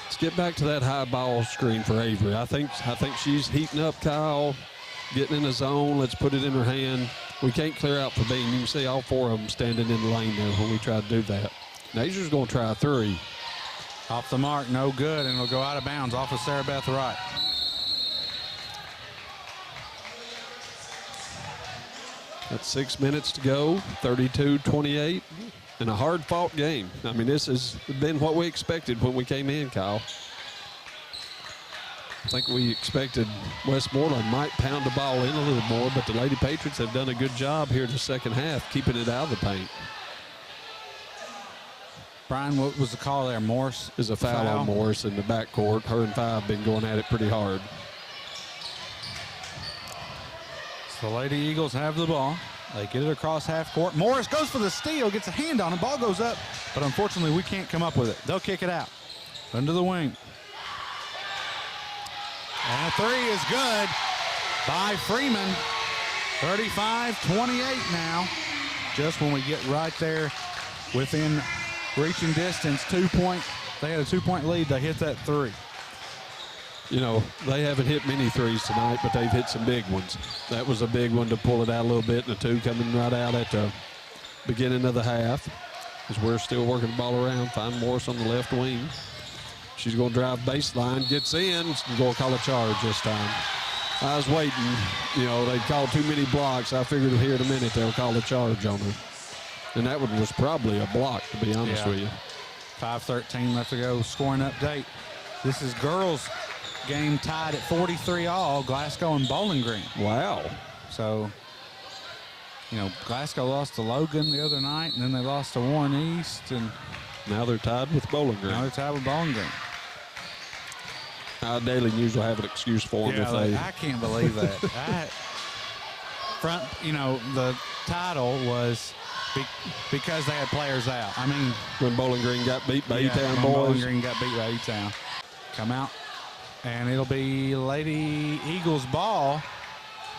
Let's get back to that high ball screen for Avery. I think she's heating up Kyle, getting in the zone. Let's put it in her hand. We can't clear out for Bean. You can see all 4 of them standing in the lane there when we try to do that. Nazer's going to try a 3. Off the mark, no good, and it'll go out of bounds off of Sarah Beth Wright. That's 6 minutes to go, 32-28, and a hard-fought game. I mean, this has been what we expected when we came in, Kyle. I think we expected Westmoreland might pound the ball in a little more, but the Lady Patriots have done a good job here in the second half, keeping it out of the paint. Brian, what was the call there? Morris? Is a foul on Morris in the backcourt. Her and Five been going at it pretty hard. So the Lady Eagles have the ball. They get it across half court. Morris goes for the steal, gets a hand on it. Ball goes up, but unfortunately we can't come up with it. They'll kick it out. Under the wing. And a 3 is good by Freeman. 35-28 now. Just when we get right there within reaching distance, 2-point. They had a 2-point lead. They hit that 3. You know, they haven't hit many 3s tonight, but they've hit some big ones. That was a big one to pull it out a little bit, and a 2 coming right out at the beginning of the half. As we're still working the ball around, find Morris on the left wing. She's going to drive baseline, gets in, going to call a charge this time. I was waiting. You know, they'd called too many blocks. I figured here in a minute they'll call a charge on her. And that one was probably a block, to be honest with you. 5:13 left to go. Scoring update. This is girls' game tied at 43 all, Glasgow and Bowling Green. Wow. So, you know, Glasgow lost to Logan the other night, and then they lost to Warren East, and now they're tied with Bowling Green. Now they're tied with Bowling Green. Daily News will have an excuse for them if they. I can't believe that. You know, the title was because they had players out. I mean, when Bowling Green got beat by E-Town boys. Bowling Green got beat by E-Town. Come out, and it'll be Lady Eagles ball.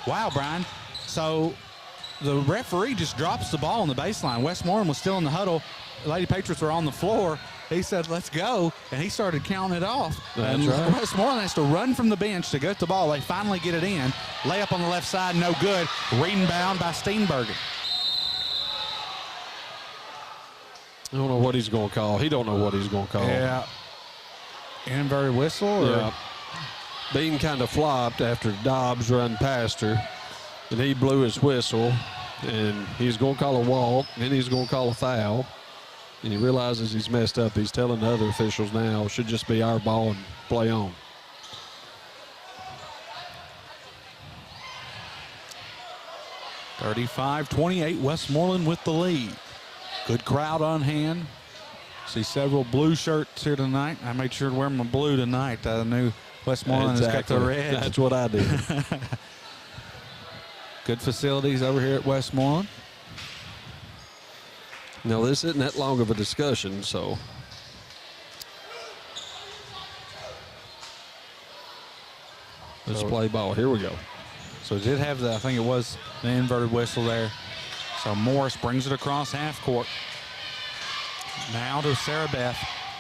Wow, Brian. So the referee just drops the ball on the baseline. Westmoreland was still in the huddle. Lady Patriots were on the floor. He said, let's go, and he started counting it off. That's and right. Westmoreland has to run from the bench to get the ball. They finally get it in. Layup on the left side, no good. Rebound by Steenbergen. I don't know what he's going to call. He don't know what he's going to call. Yeah. Inverted whistle? Or? Yeah. Bean kind of flopped after Dobbs run past her, and he blew his whistle, and he's going to call a walk, and he's going to call a foul. And he realizes he's messed up. He's telling the other officials now, it should just be our ball and play on. (35-28), Westmoreland with the lead. Good crowd on hand. See several blue shirts here tonight. I made sure to wear my blue tonight. I knew Westmoreland has got the red. That's what I did. Good facilities over here at Westmoreland. Now, this isn't that long of a discussion, so. Let's play ball. Here we go. So it did have the, I think it was the inverted whistle there. So Morris brings it across half court. Now to Sarah Beth.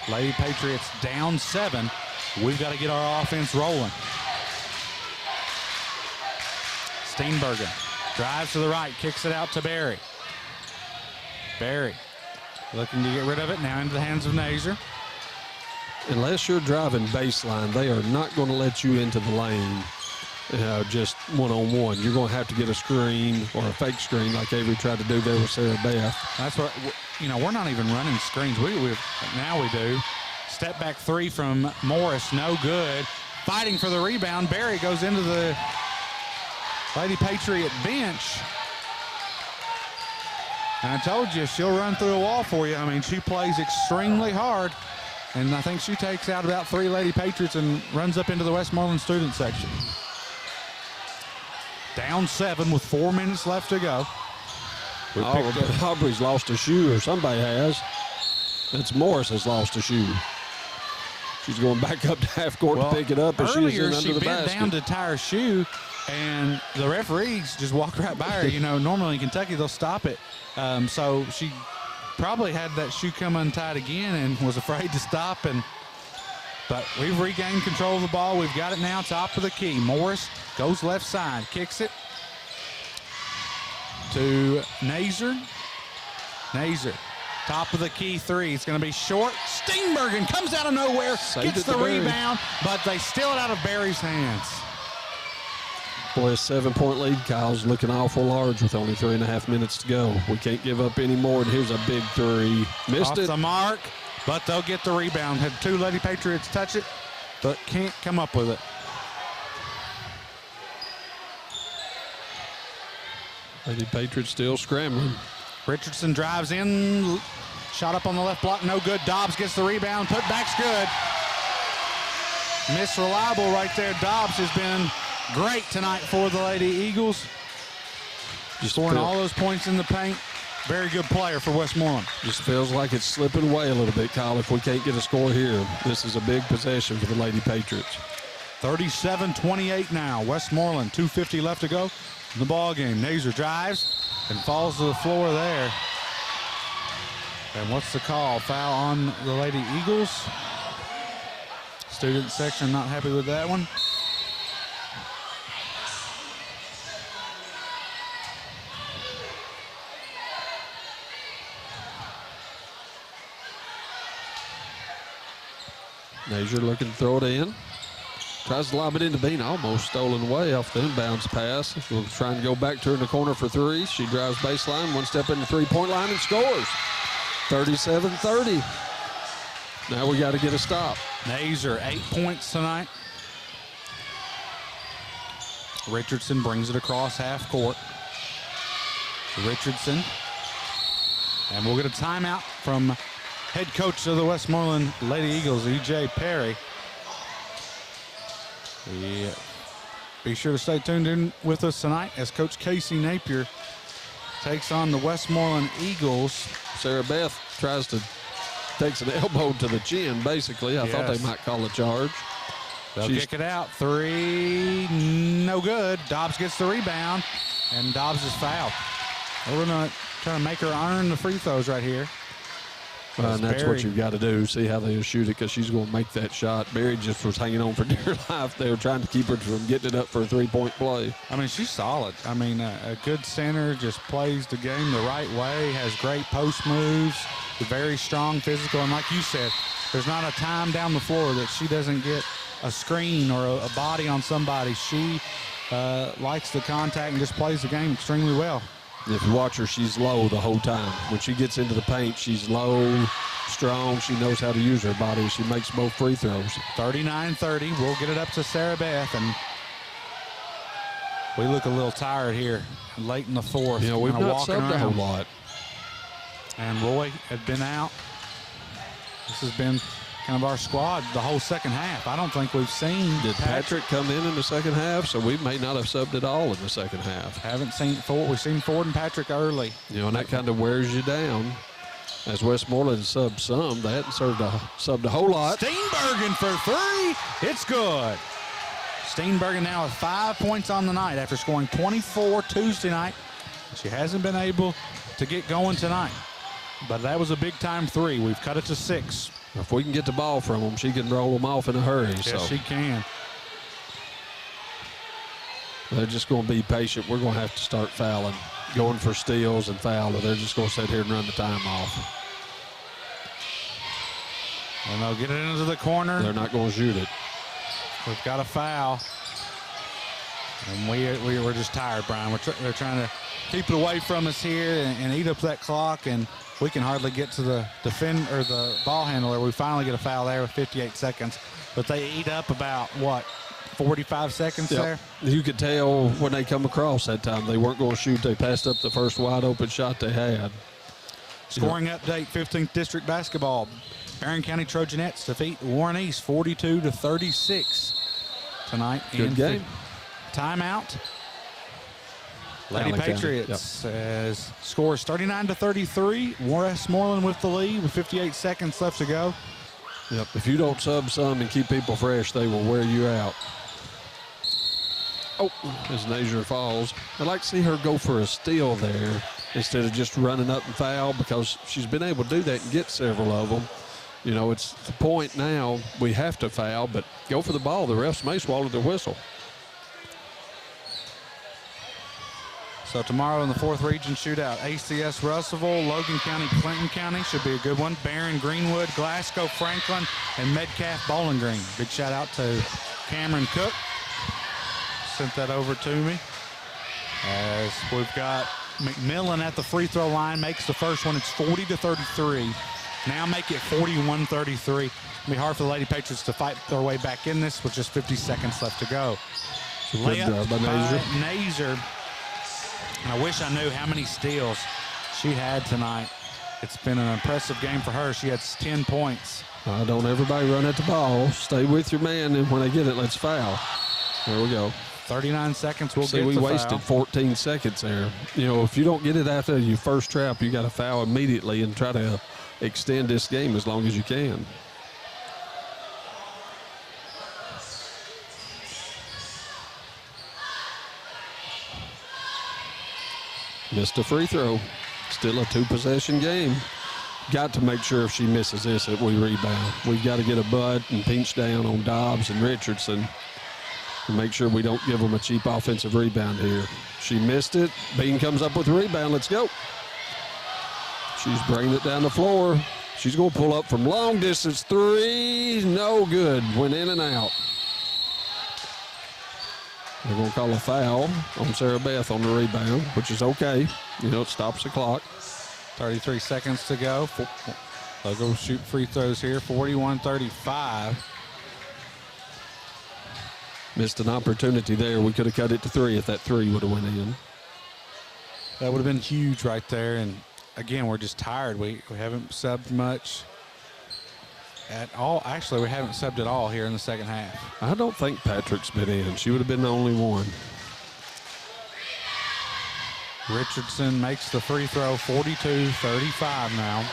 Lady Patriots down 7. We've got to get our offense rolling. Steenbergen Drives to the right, kicks it out to Barry. Barry looking to get rid of it, now into the hands of Nazer. Unless you're driving baseline, they are not going to let you into the lane just one-on-one. You're going to have to get a screen or a fake screen like Avery tried to do there with Sarah Beth. That's what, we're not even running screens. Now we do. Step back three from Morris, no good. Fighting for the rebound. Barry goes into the Lady Patriot bench. And I told you, she'll run through a wall for you. I mean, she plays extremely hard. And I think she takes out about 3 Lady Patriots and runs up into the Westmoreland student section. Down 7 with 4 minutes left to go. Aubrey's lost a shoe, or somebody has. It's Morris has lost a shoe. She's going back up to half court to pick it up as she's in under the basket. Earlier, she bent down to tie her shoe, and the referees just walked right by her. Normally in Kentucky, they'll stop it. So she probably had that shoe come untied again and was afraid to stop. But we've regained control of the ball. We've got it now, top of the key. Morris goes left side, kicks it to Nazer. Nazer, top of the key 3. It's going to be short. Steenbergen comes out of nowhere, gets the rebound, but they steal it out of Barry's hands. Boy, a 7-point lead. Kyle's looking awful large with only 3.5 minutes to go. We can't give up any more, and here's a big 3. Missed it. Off the mark, but they'll get the rebound. Had 2 Lady Patriots touch it, but can't come up with it. Lady Patriots still scrambling. Richardson drives in, shot up on the left block, no good. Dobbs gets the rebound, put back's good. Miss Reliable right there. Dobbs has been great tonight for the Lady Eagles. Just scoring all those points in the paint. Very good player for Westmoreland. Just feels like it's slipping away a little bit, Kyle, if we can't get a score here. This is a big possession for the Lady Patriots. 37-28 now. Westmoreland, 2:50 left to go in the ball game. Nazer drives and falls to the floor there. And what's the call? Foul on the Lady Eagles. Student section not happy with that one. Nazer looking to throw it in. Tries to lob it into Bean, almost stolen away off the inbounds pass. We're trying to go back to her in the corner for 3. She drives baseline, 1 step in the 3-point line and scores. 37-30. Now we got to get a stop. Nazer, 8 points tonight. Richardson brings it across half court. Richardson. And we'll get a timeout from head coach of the Westmoreland Lady Eagles, E.J. Perry. Be sure to stay tuned in with us tonight as Coach Casey Napier takes on the Westmoreland Eagles. Sarah Beth takes an elbow to the chin, basically. I thought they might call a charge. They'll kick it out. 3, no good. Dobbs gets the rebound, and Dobbs is fouled. We're going to try to make her earn the free throws right here. And that's what you've got to do. See how they'll shoot it, because she's going to make that shot. Barry just was hanging on for dear life. They were trying to keep her from getting it up for a 3-point play. I mean, she's solid. I mean, a good center, just plays the game the right way, has great post moves, very strong physical. And like you said, there's not a time down the floor that she doesn't get a screen or a body on somebody. She likes the contact and just plays the game extremely well. If you watch her, she's low the whole time. When she gets into the paint, she's low, strong. She knows how to use her body. She makes both free throws. 39-30. We'll get it up to Sarah Beth. And we look a little tired here late in the fourth. Yeah, we've not subbed a whole lot. And Roy had been out. This has been kind of our squad the whole second half. I don't think we've seen. Did Patrick come in the second half? So we may not have subbed at all in the second half. Haven't seen Ford. We've seen Ford and Patrick early. And that kind of wears you down. As Westmoreland subbed some, they hadn't subbed a whole lot. Steenbergen for 3. It's good. Steenbergen now with 5 points on the night after scoring 24 Tuesday night. She hasn't been able to get going tonight, but that was a big-time 3. We've cut it to 6. If we can get the ball from them, she can roll them off in a hurry. Yes, she can. They're just going to be patient. We're going to have to start fouling, going for steals and foul, or they're just going to sit here and run the time off. And they'll get it into the corner. They're not going to shoot it. We've got a foul. And we're just tired, Brian. They're trying to keep it away from us here and eat up that clock, and we can hardly get to the the ball handler. We finally get a foul there with 58 seconds. But they eat up about, what, 45 seconds there? You could tell when they come across that time they weren't going to shoot. They passed up the first wide open shot they had. Scoring update, 15th District basketball. Barron County Trojanettes defeat Warren East 42-36 tonight. Good game. Timeout. Lady Allen Patriots scores 39-33. Westmoreland with the lead with 58 seconds left to go. Yep. If you don't sub some and keep people fresh, they will wear you out. Oh, as Nazar falls. I'd like to see her go for a steal there instead of just running up and foul, because she's been able to do that and get several of them. You know, it's the point now we have to foul, but go for the ball. The refs may swallow their whistle. So tomorrow in the 4th region shootout, ACS Russellville, Logan County, Clinton County should be a good one. Barron, Greenwood, Glasgow, Franklin, and Metcalf, Bowling Green. Big shout out to Cameron Cook. Sent that over to me. As we've got McMillan at the free throw line, makes the first one. It's 40-33. Now make it 41-33. It'll be hard for the Lady Patriots to fight their way back in this with just 50 seconds left to go. Layup by Nazar. And I wish I knew how many steals she had tonight. It's been an impressive game for her. She had 10 points. Don't everybody run at the ball. Stay with your man, and when they get it, let's foul. There we go. 39 seconds. We'll get we the wasted foul. 14 seconds there. You know, if you don't get it after your first trap, you got to foul immediately and try to extend this game as long as you can. Missed a free throw. Still a 2-possession game. Got to make sure if she misses this that we rebound. We've got to get a butt and pinch down on Dobbs and Richardson to make sure we don't give them a cheap offensive rebound here. She missed it. Bean comes up with a rebound. Let's go. She's bringing it down the floor. She's going to pull up from long distance three. No good. Went in and out. They're going to call a foul on Sarah Beth on the rebound, which is okay. You know, it stops the clock. 33 seconds to go. They'll go shoot free throws here. 41-35. Missed an opportunity there. We could have cut it to 3 if that 3 would have went in. That would have been huge right there. And, again, we're just tired. We haven't subbed much at all. Actually, we haven't subbed at all here in the second half. I don't think Patrick's been in. She would have been the only one. Richardson makes the free throw. 42-35 now.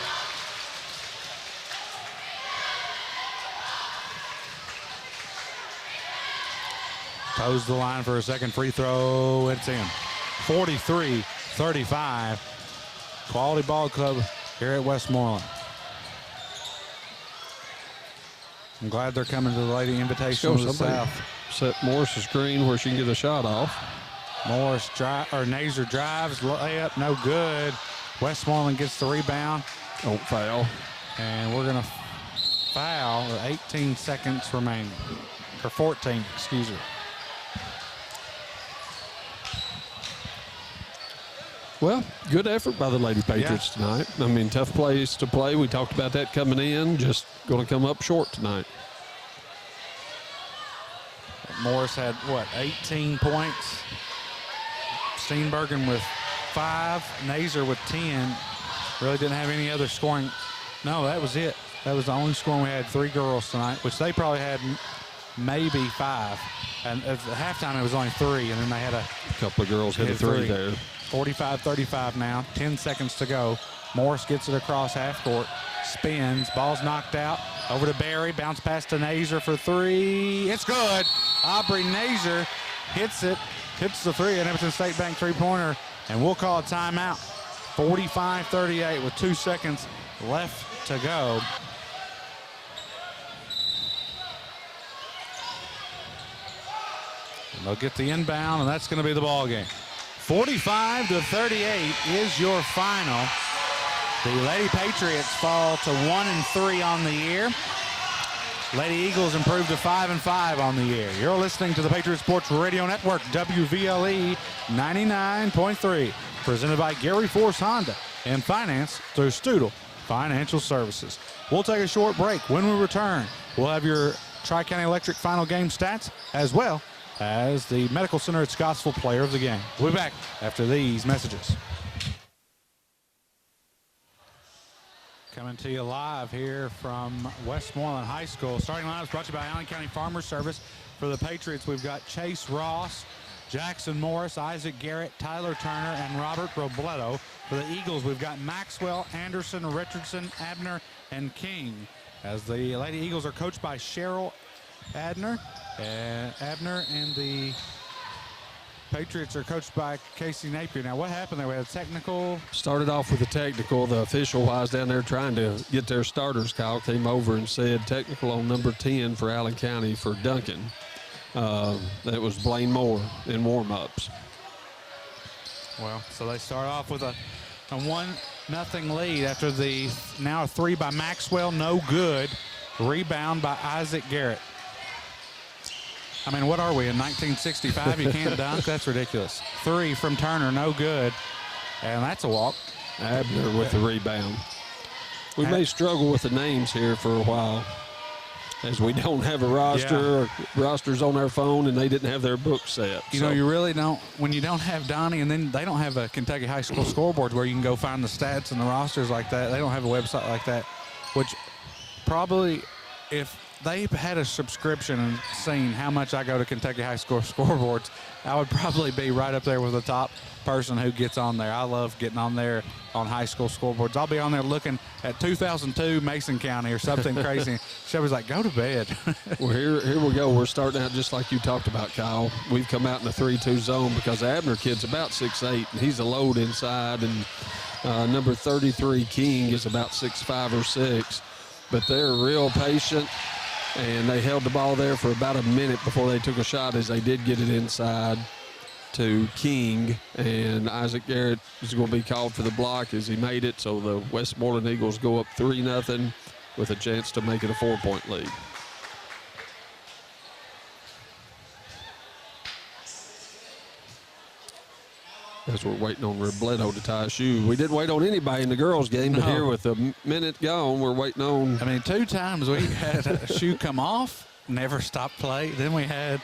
Toes the line for a second free throw. It's in. 43-35. Quality ball club here at Westmoreland. I'm glad they're coming to the Lady Invitation to the South. Set Morris's screen where she can get a shot off. Nazar drives, layup, no good. Westmoreland gets the rebound. Don't foul. And we're going to foul with 18 seconds remaining. Or 14, excuse me. Well, good effort by the Lady Patriots tonight. I mean, tough place to play. We talked about that coming in. Just going to come up short tonight. Morris had, 18 points. Steenbergen with 5. Nazar with 10. Really didn't have any other scoring. No, that was it. That was the only scoring. We had 3 girls tonight, which they probably had maybe 5. And at the halftime, it was only 3, and then they had a couple of girls hit a 3 there. 45-35 now, 10 seconds to go. Morris gets it across half court, spins, ball's knocked out, over to Barry, bounce pass to Nazar for 3. It's good. Aubrey Nazar hits it, hits the 3, and Evanston State Bank three-pointer, and we'll call a timeout. 45-38 with 2 seconds left to go. They'll get the inbound, and that's going to be the ball game. 45-38 is your final. The Lady Patriots fall to 1-3 on the year. Lady Eagles improved to 5-5 on the year. You're listening to the Patriot Sports Radio Network, WVLE 99.3, presented by Gary Force Honda and financed through Studel Financial Services. We'll take a short break. When we return, we'll have your Tri-County Electric final game stats as well as the Medical Center at Scottsville Player of the Game. We'll be back after these messages. Coming to you live here from Westmoreland High School. Starting lineup is brought to you by Allen County Farmers Service. For the Patriots, we've got Chase Ross, Jackson Morris, Isaac Garrett, Tyler Turner, and Robert Robledo. For the Eagles, we've got Maxwell, Anderson, Richardson, Abner, and King. As the Lady Eagles are coached by Cheryl Abner, and the Patriots are coached by Casey Napier. Now, what happened there? We had a technical. Started off with a technical. The official, while I was down there trying to get their starters, Kyle, came over and said technical on number 10 for Allen County for Duncan. That was Blaine Moore in warm-ups. Well, so they start off with a 1-0 lead after the now a 3 by Maxwell, no good. Rebound by Isaac Garrett. I mean, what are we, in 1965? You can't dunk? That's ridiculous. 3 from Turner, no good. And that's a walk. Abner with the rebound. We may struggle with the names here for a while, as we don't have a roster. Or rosters on our phone, and they didn't have their book set. You know, you really don't, when you don't have Donnie, and then they don't have a Kentucky High School scoreboard where you can go find the stats and the rosters like that. They don't have a website like that, which probably, if they had a subscription and seen how much I go to Kentucky High School scoreboards, I would probably be right up there with the top person who gets on there. I love getting on there on high school scoreboards. I'll be on there looking at 2002 Mason County or something crazy. Shelby's like, go to bed. Well, here we go. We're starting out just like you talked about, Kyle. We've come out in the 3-2 zone because Abner kid's about 6'8", and he's a load inside, and number 33, King, is about 6'5" or 6. But they're real patient, and they held the ball there for about a minute before they took a shot, as they did get it inside to King, and Isaac Garrett is going to be called for the block as he made it. So the Westmoreland Eagles go up 3-0 with a chance to make it a 4-point lead. As we're waiting on Robledo to tie a shoe. We didn't wait on anybody in the girls' game, but here with a minute gone, we're waiting on. I mean, 2 times we had a shoe come off, never stopped play. Then we had,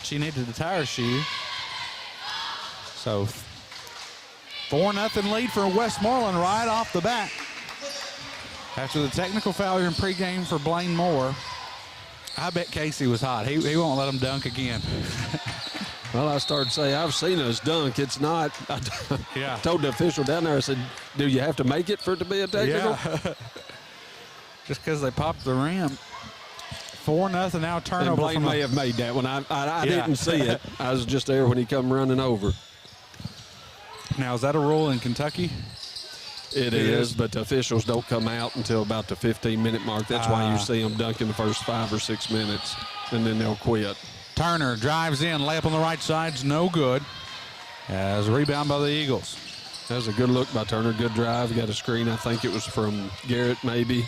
she needed to tie her shoe. So 4-0 lead for Westmoreland right off the bat. After the technical foul in pregame for Blaine Moore, I bet Casey was hot. He won't let him dunk again. Well, I started to say, I've seen us dunk. It's not. I told the official down there, I said, do you have to make it for it to be a technical? Yeah. Just because they popped the rim. 4-0 now, turnover. And Blaine may have made that one. I didn't see it. I was just there when he come running over. Now, is that a rule in Kentucky? It is, but the officials don't come out until about the 15-minute mark. That's why you see them dunking the first 5 or 6 minutes, and then they'll quit. Turner drives in, layup on the right side's no good. As a rebound by the Eagles. That was a good look by Turner, good drive. Got a screen, I think it was from Garrett maybe.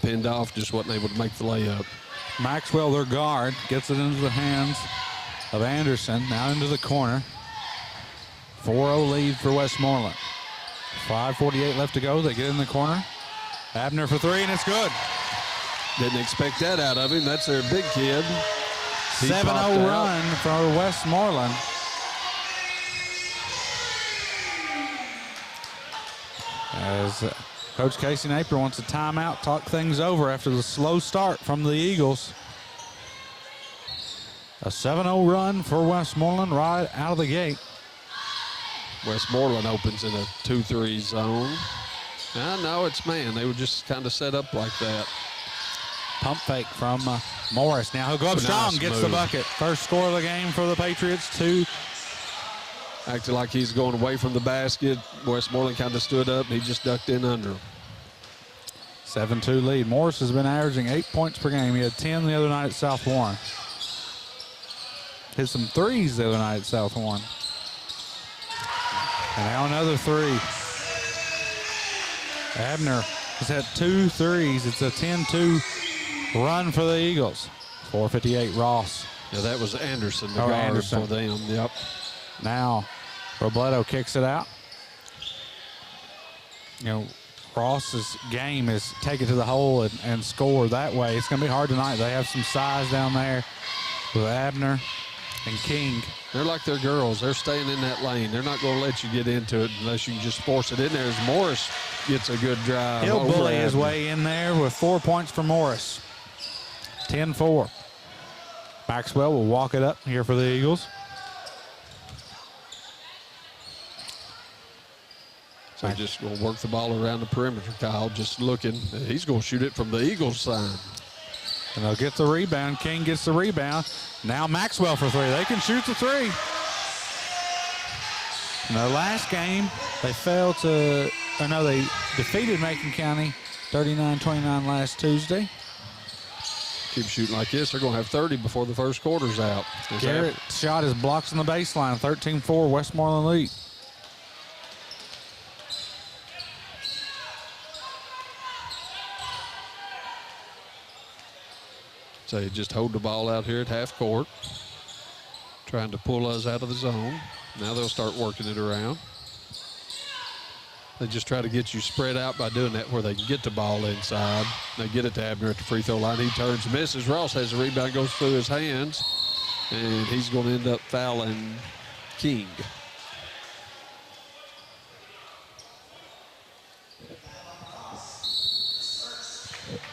Pinned off, just wasn't able to make the layup. Maxwell, their guard, gets it into the hands of Anderson, now into the corner. 4-0 lead for Westmoreland. 5:48 left to go, they get in the corner. Abner for 3, and it's good. Didn't expect that out of him, that's their big kid. 7-0 run for Westmoreland. As Coach Casey Napier wants a timeout, talk things over after the slow start from the Eagles. A 7-0 run for Westmoreland right out of the gate. Westmoreland opens in a 2-3 zone. No, it's man. They were just kind of set up like that. Pump fake from Morris. Now he'll go up strong, Nice gets move. the bucket. First score of the game for the Patriots. 2. Acted like he's going away from the basket. Westmoreland kind of stood up, and he just ducked in under him. 7-2 lead. Morris has been averaging 8 points per game. He had 10 the other night at South Warren. hit some threes the other night at South Horn. And now another three. Abner has had 2 threes. It's a 10-2 run for the Eagles. 4:58 Ross. Yeah, that was Anderson, the guard for them. Yep. Now Robledo kicks it out. You know, Ross's game is take it to the hole and score that way. It's going to be hard tonight. They have some size down there with Abner and King. They're like their girls. They're staying in that lane. They're not going to let you get into it unless you can just force it in there. As Morris gets a good drive. He'll bully his way in there with 4 points for Morris. 10-4. Maxwell will walk it up here for the Eagles. So just going to work the ball around the perimeter, Kyle, just looking. He's going to shoot it from the Eagles side. And they'll get the rebound. King gets the rebound. Now Maxwell for 3. They can shoot the 3. In their last game, they failed to, they defeated Macon County 39-29 last Tuesday. Keep shooting like this, they're going to have 30 before the first quarter's out. Garrett's shot is blocked on the baseline. 13-4, Westmoreland lead. So you just hold the ball out here at half court, trying to pull us out of the zone. Now they'll start working it around. They just try to get you spread out by doing that where they can get the ball inside. They get it to Abner at the free throw line. He turns, misses. Ross has the rebound, goes through his hands, and he's going to end up fouling King.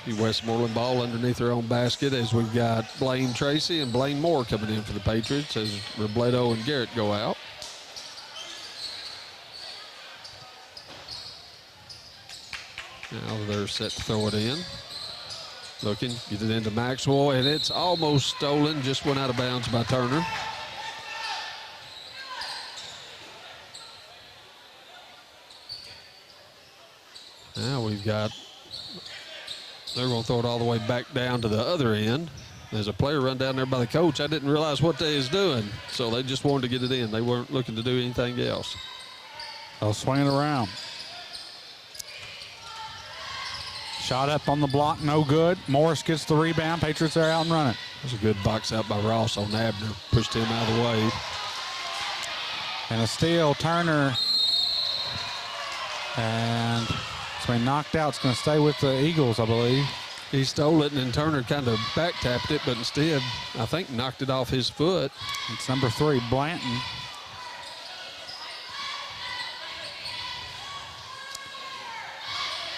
The Westmoreland ball underneath their own basket as we've got Blaine Tracy and Blaine Moore coming in for the Patriots as Robledo and Garrett go out. Now they're set to throw it in. Looking, get it into Maxwell, and it's almost stolen. Just went out of bounds by Turner. Now we've got, they're going to throw it all the way back down to the other end. There's a player run down there by the coach. I didn't realize what they was doing, so they just wanted to get it in. They weren't looking to do anything else. They'll swing it around. Shot up on the block, no good. Morris gets the rebound. Patriots are out and running. There's a good box out by Ross on Abner. Pushed him out of the way. And a steal, Turner. And it's been knocked out. It's going to stay with the Eagles, I believe. He stole it, and then Turner kind of back-tapped it, but instead, I think, knocked it off his foot. It's number 3, Blanton.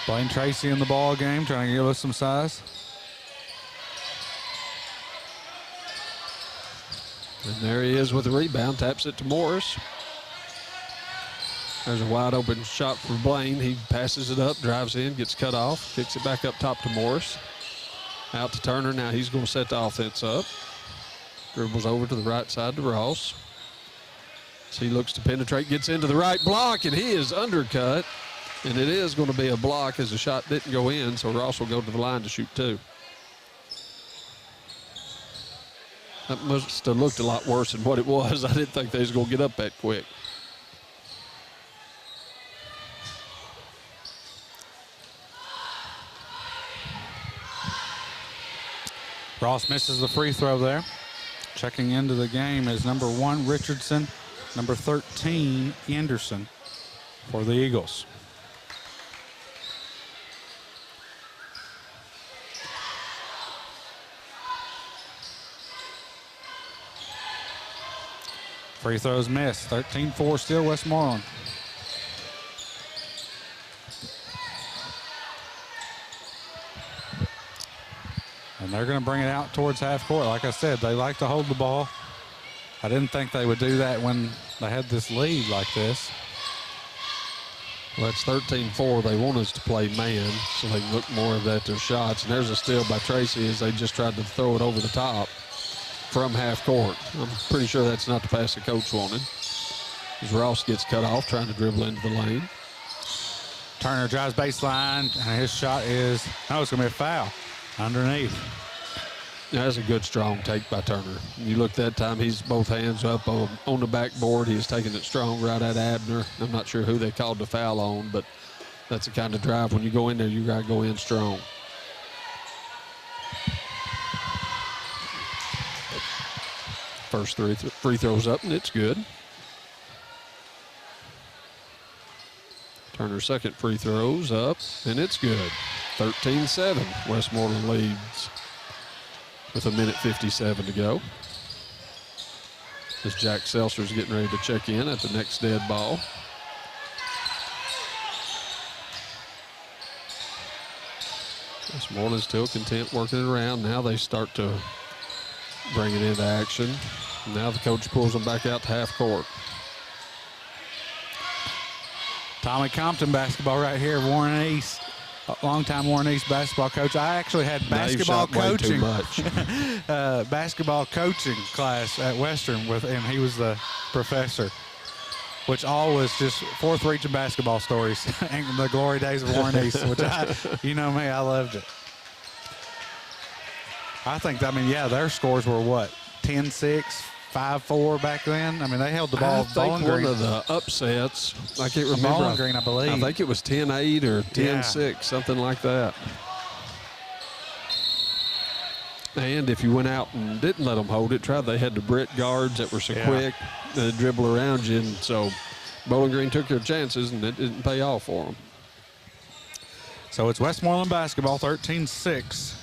Blaine Tracy in the ball game, trying to give us some size. And there he is with the rebound, taps it to Morris. There's a wide open shot for Blaine. He passes it up, drives in, gets cut off, kicks it back up top to Morris. Out to Turner. Now he's going to set the offense up. Dribbles over to the right side to Ross. So he looks to penetrate, gets into the right block, and he is undercut. And it is going to be a block as the shot didn't go in, so Ross will go to the line to shoot 2. That must have looked a lot worse than what it was. I didn't think they was going to get up that quick. Ross misses the free throw there. Checking into the game is number 1, Richardson, number 13, Anderson for the Eagles. Free throws missed. 13-4 still Westmoreland. And they're going to bring it out towards half court. Like I said, they like to hold the ball. I didn't think they would do that when they had this lead like this. Well, it's 13-4. They want us to play man so they can look more at their shots. And there's a steal by Tracy as they just tried to throw it over the top from half court. I'm pretty sure that's not the pass the coach wanted. As Ross gets cut off trying to dribble into the lane. Turner drives baseline, and his shot is, no, it's going to be a foul underneath. That's a good, strong take by Turner. You look that time, he's both hands up on the backboard. He's taking it strong right at Abner. I'm not sure who they called the foul on, but that's the kind of drive. When you go in there, you got to go in strong. First three free throws up, and it's good. Turner's second free throws up, and it's good. 13-7, Westmoreland leads with 1:57 to go. As Jack Seltzer's getting ready to check in at the next dead ball. Westmoreland still content working it around. Now they start to bring it into action. Now the coach pulls them back out to half court. Tommy Compton basketball right here, Warren East. Longtime Warren East basketball coach. I actually had basketball coaching, basketball coaching class at Western with him. He was the professor, which all was just fourth region basketball stories and the glory days of Warren East, which you know me, I loved it. I think, yeah, their scores were what, 10-6, 5-4 back then? I mean, they held the ball. I think one of the upsets, I can't remember. Bowling Green, I believe. I think it was 10-8 or 10-6, something like that. And if you went out and didn't let them hold it, they had the Brit guards that were so quick to dribble around you. And so Bowling Green took their chances, and it didn't pay off for them. So it's Westmoreland basketball, 13-6.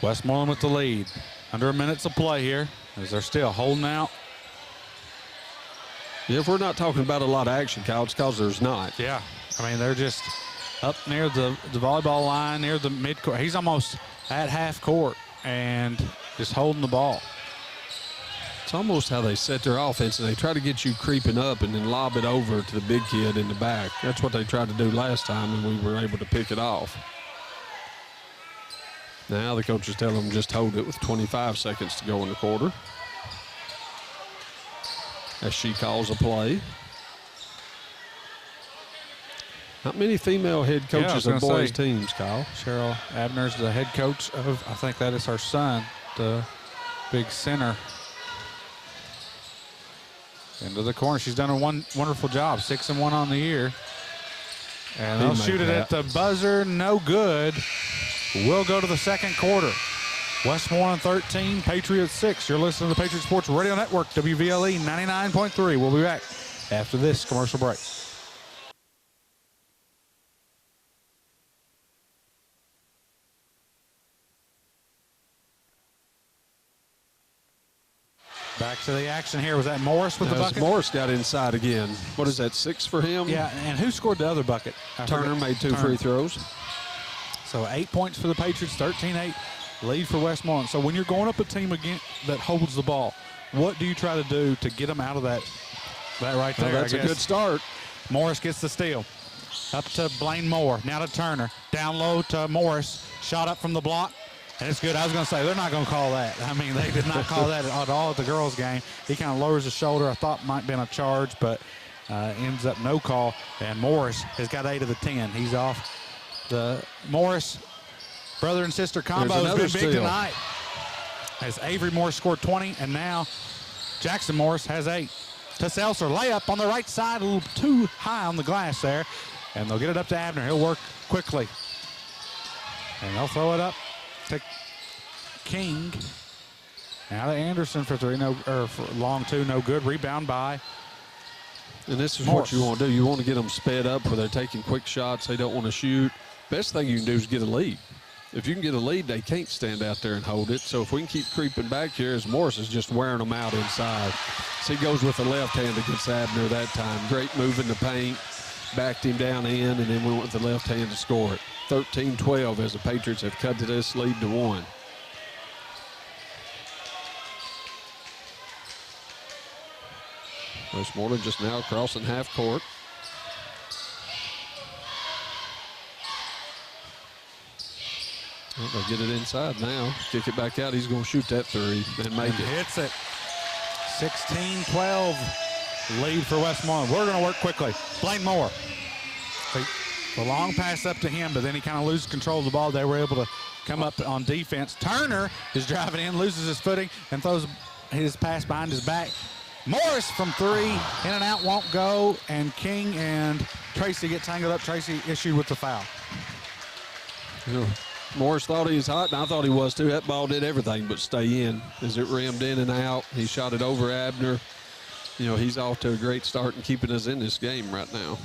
Westmoreland with the lead. Under a minute of play here as they're still holding out. Yeah, if we're not talking about a lot of action, Kyle, it's because there's not. Yeah. I mean, they're just up near the volleyball line, near the midcourt. He's almost at half court and just holding the ball. It's almost how they set their offense. They try to get you creeping up and then lob it over to the big kid in the back. That's what they tried to do last time, and we were able to pick it off. Now the coach is telling them just hold it with 25 seconds to go in the quarter. As she calls a play. Not many female head coaches of boys' teams, Kyle. Cheryl Abner's the head coach of, I think that is her son, the big center. Into the corner. She's done a wonderful job. 6-1 on the year. And they'll shoot it at the buzzer. No good. We'll go to the second quarter. Westmoreland 13, Patriots 6. You're listening to the Patriot Sports Radio Network, WVLE 99.3. We'll be back after this commercial break. Back to the action here. Was that Morris with the bucket? Morris got inside again. What is that, 6 for him? Yeah, and who scored the other bucket? Turner made 2 free throws. So 8 points for the Patriots, 13-8 lead for Westmoreland. So when you're going up a team again that holds the ball, what do you try to do to get them out of that right there? That's a good start. Morris gets the steal. Up to Blaine Moore. Now to Turner. Down low to Morris. Shot up from the block. And it's good. I was going to say, they're not going to call that. I mean, they did not call that at all at the girls' game. He kind of lowers his shoulder. I thought might have been a charge, but ends up no call. And Morris has got 8 of the 10. He's off. The Morris brother and sister combo has been big steal tonight. As Avery Morris scored 20, and now Jackson Morris has 8. To Seltzer, layup on the right side, a little too high on the glass there. And they'll get it up to Abner. He'll work quickly. And they'll throw it up to King. Now to Anderson for 3, for long 2, no good. Rebound by And this is Morris. what you want to do. You want to get them sped up where they're taking quick shots. They don't want to shoot. Best thing you can do is get a lead. If you can get a lead, they can't stand out there and hold it. So if we can keep creeping back here, as Morris is just wearing them out inside. So he goes with the left hand against Abner that time. Great move in the paint. Backed him down in, and then went with the left hand to score it. 13-12 as the Patriots have cut to this lead to 1. Westmoreland just now crossing half court. Well, they get it inside now. Kick it back out. He's going to shoot that 3 and make it. Hits it. 16-12 lead for Westmoreland. We're going to work quickly. Blaine Moore. The long pass up to him, but then he kind of loses control of the ball. They were able to come up on defense. Turner is driving in, loses his footing, and throws his pass behind his back. Morris from 3, in and out, won't go, and King and Tracy get tangled up. Tracy issued with the foul. Morris thought he was hot, and I thought he was too. That ball did everything but stay in as it rimmed in and out. He shot it over Abner. You know, he's off to a great start and keeping us in this game right now.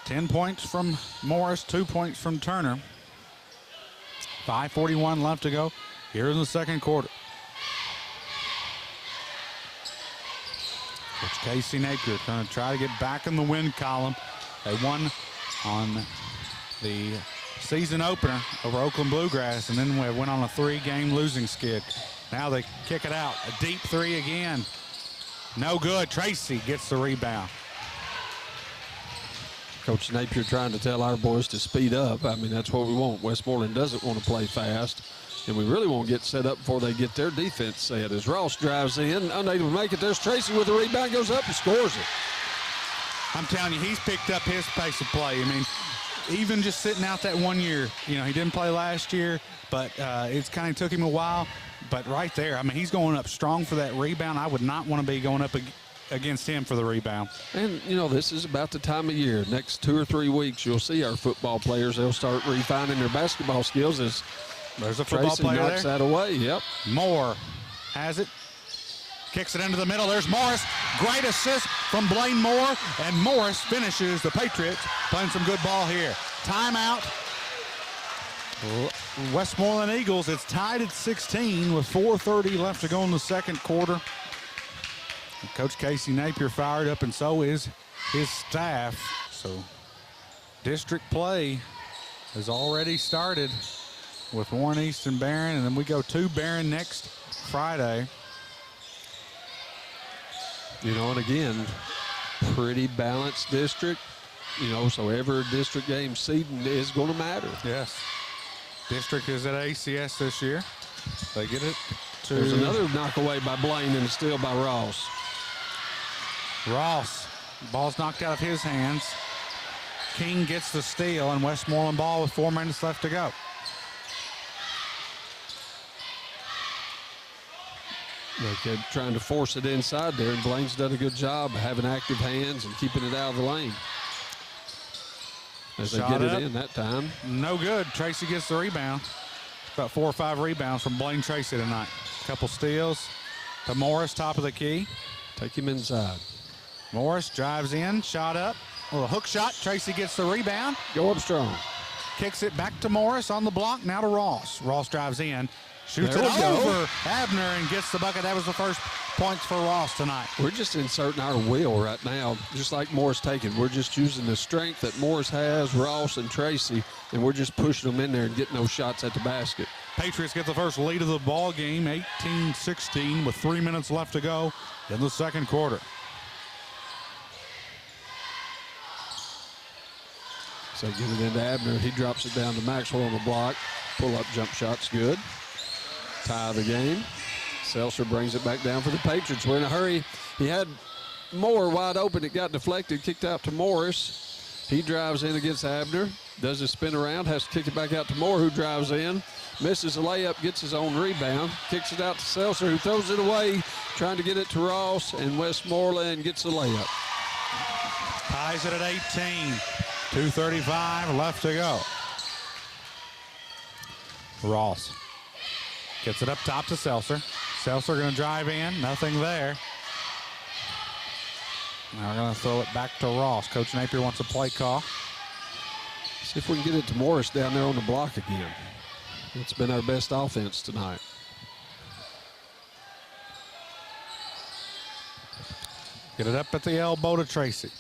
$10 points from Morris, 2 points from Turner. 5:41 left to go here in the second quarter. Coach Casey Napier going to try to get back in the win column. They won on the season opener over Oakland Bluegrass, and then we went on a 3-game losing skid. Now they kick it out. A deep 3 again. No good. Tracy gets the rebound. Coach Napier trying to tell our boys to speed up. I mean, that's what we want. Westmoreland doesn't want to play fast, and we really won't get set up before they get their defense set. As Ross drives in, unable to make it, there's Tracy with the rebound, goes up and scores it. I'm telling you, he's picked up his pace of play. I mean, even just sitting out that 1 year, you know, he didn't play last year, but it's kind of took him a while. But right there, I mean, he's going up strong for that rebound. I would not want to be going up against him for the rebound. And, you know, this is about the time of year. Next 2 or 3 weeks, you'll see our football players. They'll start refining their basketball skills as there's a football Tracy player knocks there. that away. Yep. Moore has it. Kicks it into the middle. There's Morris. Great assist from Blaine Moore. And Morris finishes the Patriots playing some good ball here. Timeout. Westmoreland Eagles, it's tied at 16 with 4:30 left to go in the second quarter. Coach Casey Napier fired up, and so is his staff. So district play has already started with Warren East and Barron, and then we go to Barron next Friday. You know, and again, pretty balanced district. You know, so every district game seeding is going to matter. Yes. District is at ACS this year. They get it to... There's another knockaway by Blaine and a steal by Ross. Ross, ball's knocked out of his hands. King gets the steal, and Westmoreland ball with 4 minutes left to go. They kept trying to force it inside there, and Blaine's done a good job of having active hands and keeping it out of the lane. As they get it in that time. No good. Tracy gets the rebound. About 4 or 5 rebounds from Blaine Tracy tonight. Couple steals to Morris, top of the key. Take him inside. Morris drives in, shot up. Well, a hook shot. Tracy gets the rebound. Go up strong. Kicks it back to Morris on the block. Now to Ross. Ross drives in. Shoots There it we go. over Abner and gets the bucket. That was the first points for Ross tonight. We're just inserting our will right now, just like Morris taking. We're just using the strength that Morris has, Ross and Tracy, and we're just pushing them in there and getting those shots at the basket. Patriots get the first lead of the ball game, 18-16, with 3 minutes left to go in the second quarter. So get it into Abner. He drops it down to Maxwell on the block. Pull-up jump shot's good. Tie the game. Seltzer brings it back down for the Patriots. We're in a hurry. He had Moore wide open. It got deflected, kicked out to Morris. He drives in against Abner. Does a spin around, has to kick it back out to Moore, who drives in. Misses a layup, gets his own rebound. Kicks it out to Seltzer, who throws it away, trying to get it to Ross, and Westmoreland gets the layup. Ties it at 18. 2:35 left to go. Ross gets it up top to Seltzer. Seltzer going to drive in. Nothing there. Now we're going to throw it back to Ross. Coach Napier wants a play call. See if we can get it to Morris down there on the block again. It's been our best offense tonight. Get it up at the elbow to Tracy.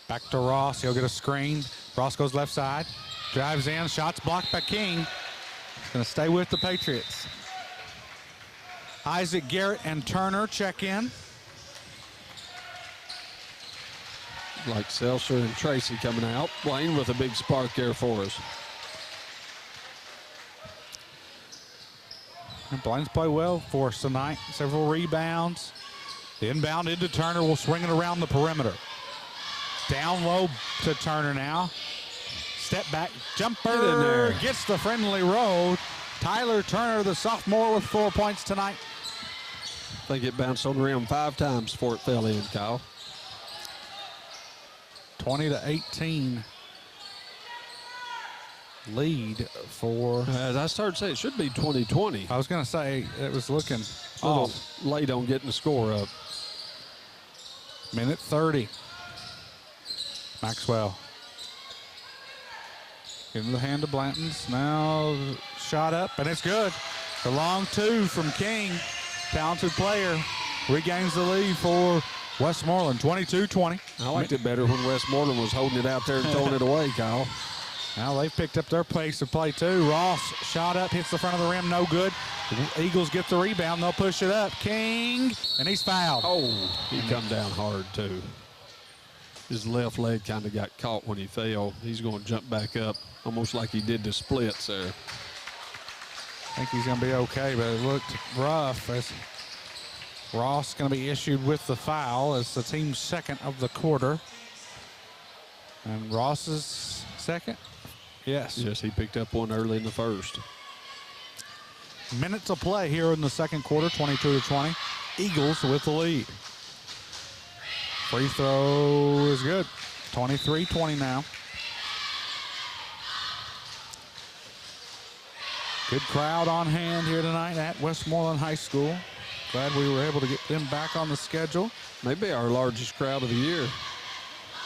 Back to Ross. He'll get a screen. Ross goes left side. Drives in. Shots blocked by King. He's going to stay with the Patriots. Isaac Garrett and Turner check in. Like Seltzer and Tracy coming out. Blaine with a big spark there for us. And Blaine's played well for us tonight. Several rebounds. The inbound into Turner will swing it around the perimeter. Down low to Turner now. Step back, jumper, Get in there. Gets the friendly roll. Tyler Turner, the sophomore, with 4 points tonight. I think it bounced on the rim 5 times before it fell in, Kyle. 20-18 lead for. As I started to say, it should be 20-20. I was going to say it was looking A little off. late on getting the score up. Minute 30. Maxwell. Into the hand of Blanton's. Now shot up, and it's good. The long 2 from King. Talented player. Regains the lead for Westmoreland, 22-20. I liked it better when Westmoreland was holding it out there and throwing it away, Kyle. Now they've picked up their pace of play too. Ross shot up, hits the front of the rim, no good. The Eagles get the rebound, they'll push it up. King, and he's fouled. Oh, he come down hard too. His left leg kind of got caught when he fell. He's going to jump back up, almost like he did the splits there. I think he's going to be okay, but it looked rough as Ross going to be issued with the foul as the team's second of the quarter. And Ross's second? Yes. Yes, he picked up one early in the first. Minutes to play here in the second quarter, 22-20. Eagles with the lead. Free throw is good. 23-20 now. Good crowd on hand here tonight at Westmoreland High School. Glad we were able to get them back on the schedule. Maybe our largest crowd of the year.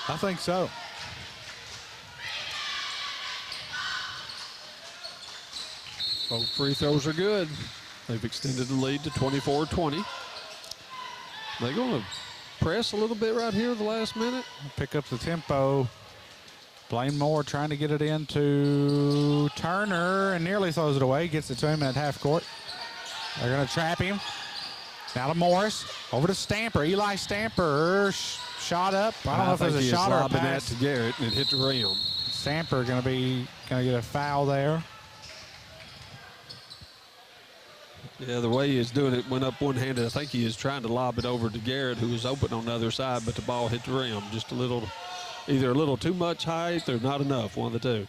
I think so. Both free throws are good. They've extended the lead to 24-20. They're going to press a little bit right here the last minute. Pick up the tempo. Blaine Moore trying to get it into Turner and nearly throws it away. Gets it to him at half court. They're going to trap him. Now to Morris. Over to Stamper. Eli Stamper shot up. I don't know if there's a shot or a pass. That to Garrett and it hit the rim. Stamper going to get a foul there. Yeah, the way he is doing it went up one-handed. I think he is trying to lob it over to Garrett, who was open on the other side, but the ball hit the rim. Just a little, either a little too much height or not enough, one of the two.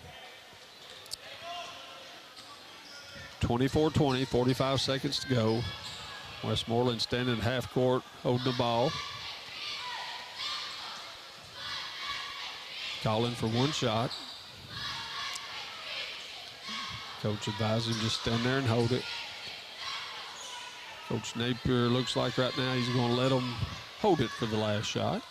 24-20, 45 seconds to go. Westmoreland standing at half court, holding the ball. Calling for one shot. Coach advising just stand there and hold it. Coach Napier looks like right now he's going to let them hold it for the last shot.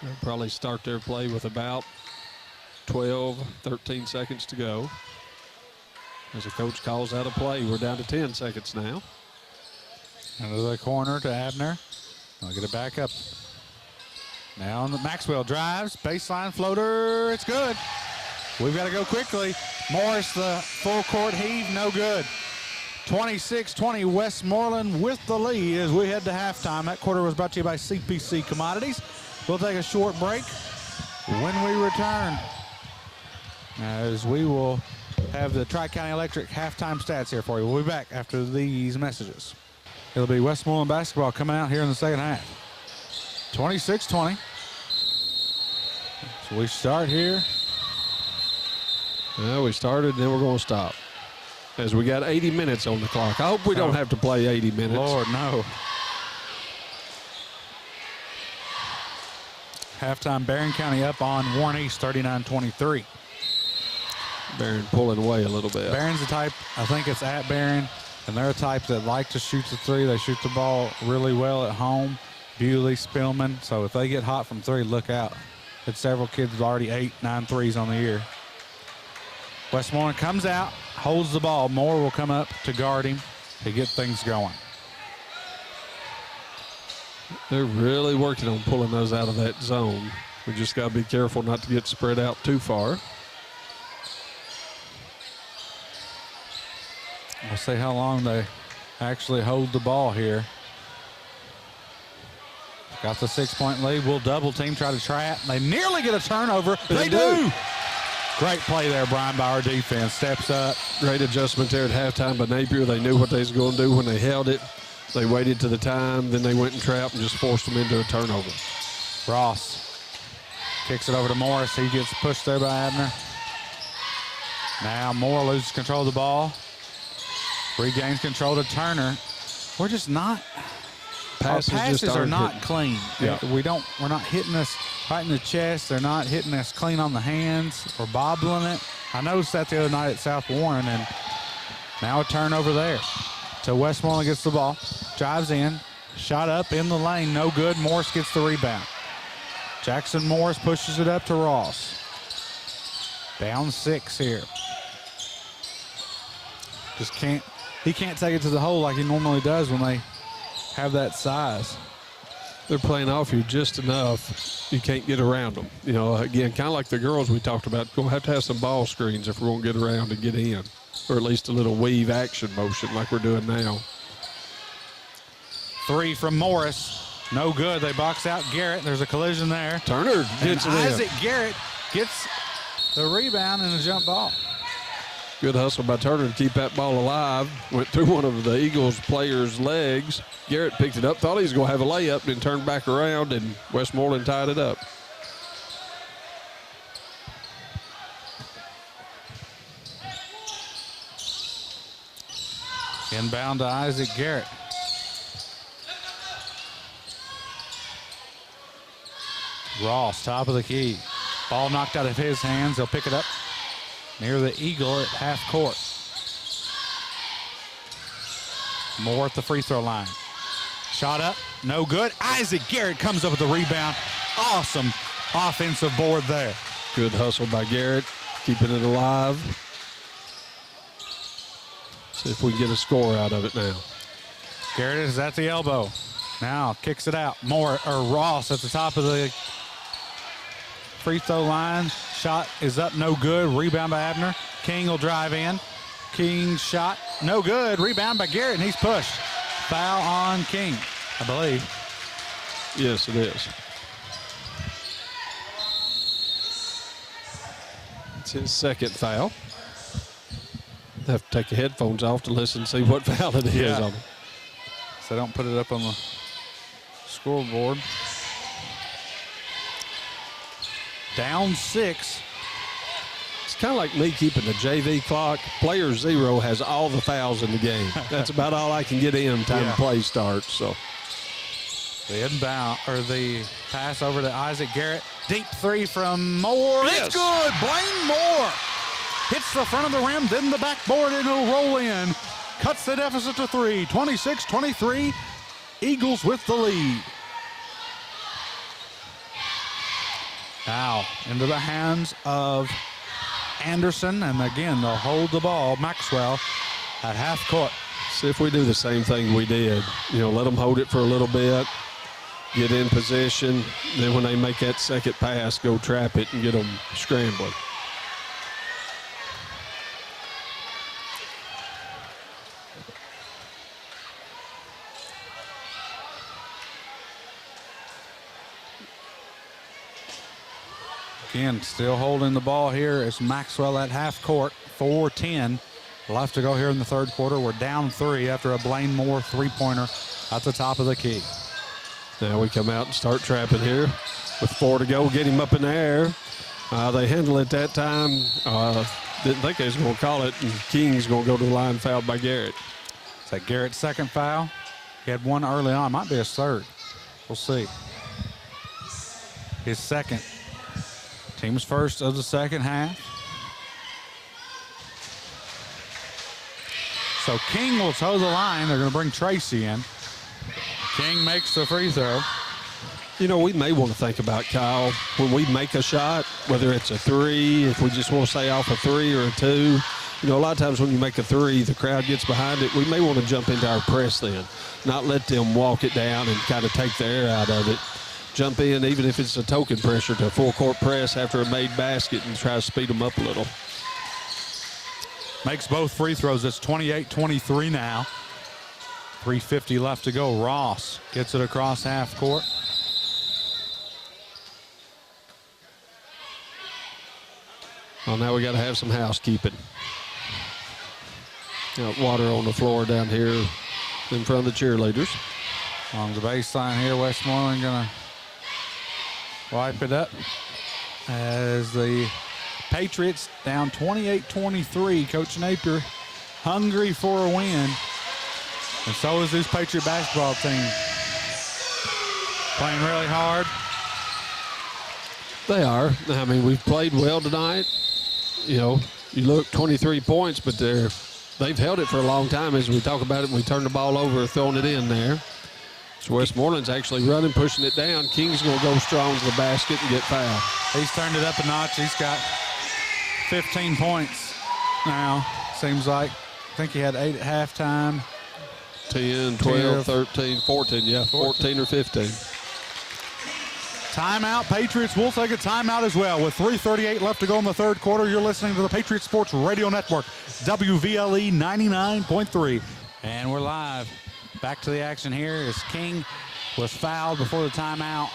They'll probably start their play with about 12, 13 seconds to go. As the coach calls out a play, we're down to 10 seconds now. Into the corner to Abner. I'll get it back up. Now Maxwell drives, baseline floater, it's good. We've got to go quickly. Morris, the full court heave, no good. 26-20, Westmoreland with the lead as we head to halftime. That quarter was brought to you by CPC Commodities. We'll take a short break when we return, as we will have the Tri-County Electric halftime stats here for you. We'll be back after these messages. It'll be Westmoreland basketball coming out here in the second half. 26-20. So we start here. Well, we started, then we're going to stop. As we got 80 minutes on the clock. I hope we don't have to play 80 minutes. Lord, no. Halftime, Barron County up on Warren East, 39-23. Barron pulling away a little bit. Barron's the type, I think it's at Barron, and they're a type that like to shoot the three. They shoot the ball really well at home. Bewley, Spillman. So if they get hot from three, look out. It's several kids with already 8, 9 threes on the year. Westmoreland comes out, holds the ball. Moore will come up to guard him to get things going. They're really working on pulling those out of that zone. We just got to be careful not to get spread out too far. We'll see how long they actually hold the ball here. Got the 6-point lead. We'll double team, try to trap. They nearly get a turnover. They do. Great play there, Brian, by our defense. Steps up. Great adjustment there at halftime by Napier. They knew what they was going to do when they held it. They waited to the time, then they went and trapped and just forced them into a turnover. Ross kicks it over to Morris. He gets pushed there by Abner. Now Moore loses control of the ball. Regains control to Turner. We're just not. Our passes are not clean. Yeah. We're not hitting us right in the chest. They're not hitting us clean on the hands or bobbling it. I noticed that the other night at South Warren, and now a turnover there. So Westmoreland gets the ball, drives in, shot up in the lane, no good. Morris gets the rebound. Jackson Morris pushes it up to Ross. Down 6 here. He can't take it to the hole like he normally does when they have that size. They're playing off you just enough. You can't get around them. You know, again, kind of like the girls we talked about. Going to have some ball screens if we're going to get around and get in, or at least a little weave action motion like we're doing now. 3 from Morris. No good. They box out Garrett. There's a collision there. Turner gets it in. Isaac Garrett gets the rebound and a jump ball. Good hustle by Turner to keep that ball alive. Went through one of the Eagles players' legs. Garrett picked it up, thought he was going to have a layup, then turned back around, and Westmoreland tied it up. Inbound to Isaac Garrett. Ross, top of the key. Ball knocked out of his hands. He'll pick it up near the Eagle at half court. Moore at the free throw line. Shot up, no good. Isaac Garrett comes up with the rebound. Awesome offensive board there. Good hustle by Garrett, keeping it alive. See if we can get a score out of it now. Garrett is at the elbow. Now kicks it out. Ross at the top of the free throw line. Shot is up, no good. Rebound by Abner. King will drive in. King's shot, no good. Rebound by Garrett, and he's pushed. Foul on King, I believe. Yes, it is. It's his second foul. Have to take the headphones off to listen and see what foul it is on him. So don't put it up on the scoreboard. Down 6. It's kind of like me keeping the JV clock. Player 0 has all the fouls in the game. That's about all I can get in time play starts. So the inbound or the pass over to Isaac Garrett. Deep 3 from Moore. Yes. It's good. Blaine Moore hits the front of the rim, then the backboard, and it'll roll in. Cuts the deficit to 3. 26-23. Eagles with the lead. Now into the hands of Anderson, and again they'll hold the ball. Maxwell at half court. See if we do the same thing we did. You know, let them hold it for a little bit, get in position, then when they make that second pass, go trap it and get them scrambling. Again, still holding the ball here is Maxwell at half court. 4:10 left to go here in the third quarter. We're down 3 after a Blaine Moore three-pointer at the top of the key. Now we come out and start trapping here with 4 to go. Get him up in the air. They handle it that time. Didn't think they was going to call it, and King's going to go to the line, fouled by Garrett. Is that Garrett's second foul? He had one early on. Might be his third. We'll see. His second. Team's first of the second half. So King will toe the line. They're going to bring Tracy in. King makes the free throw. You know, we may want to think about, Kyle, when we make a shot, whether it's a 3, if we just want to say off a 3 or a 2. You know, a lot of times when you make a 3, the crowd gets behind it. We may want to jump into our press then, not let them walk it down and kind of take the air out of it. Jump in, even if it's a token pressure, to a full court press after a made basket and try to speed them up a little. Makes both free throws. It's 28-23 now. 3:50 left to go. Ross gets it across half court. Well, now we got to have some housekeeping. Got water on the floor down here in front of the cheerleaders. On the baseline here, Westmoreland going to wipe it up as the Patriots down 28-23. Coach Napier hungry for a win. And so is this Patriot basketball team. Playing really hard. They are. I mean, we've played well tonight. You know, you look 23 points, but they've held it for a long time as we talk about it. We turn the ball over, throwing it in there. So Westmoreland's actually running, pushing it down. King's going to go strong to the basket and get fouled. He's turned it up a notch. He's got 15 points now, seems like. I think he had 8 at halftime. 10, 12, 13, 14. Yeah, 14 or 15. Timeout. Patriots will take a timeout as well with 3:38 left to go in the third quarter. You're listening to the Patriot Sports Radio Network, WVLE 99.3. And we're live. Back to the action here as King was fouled before the timeout.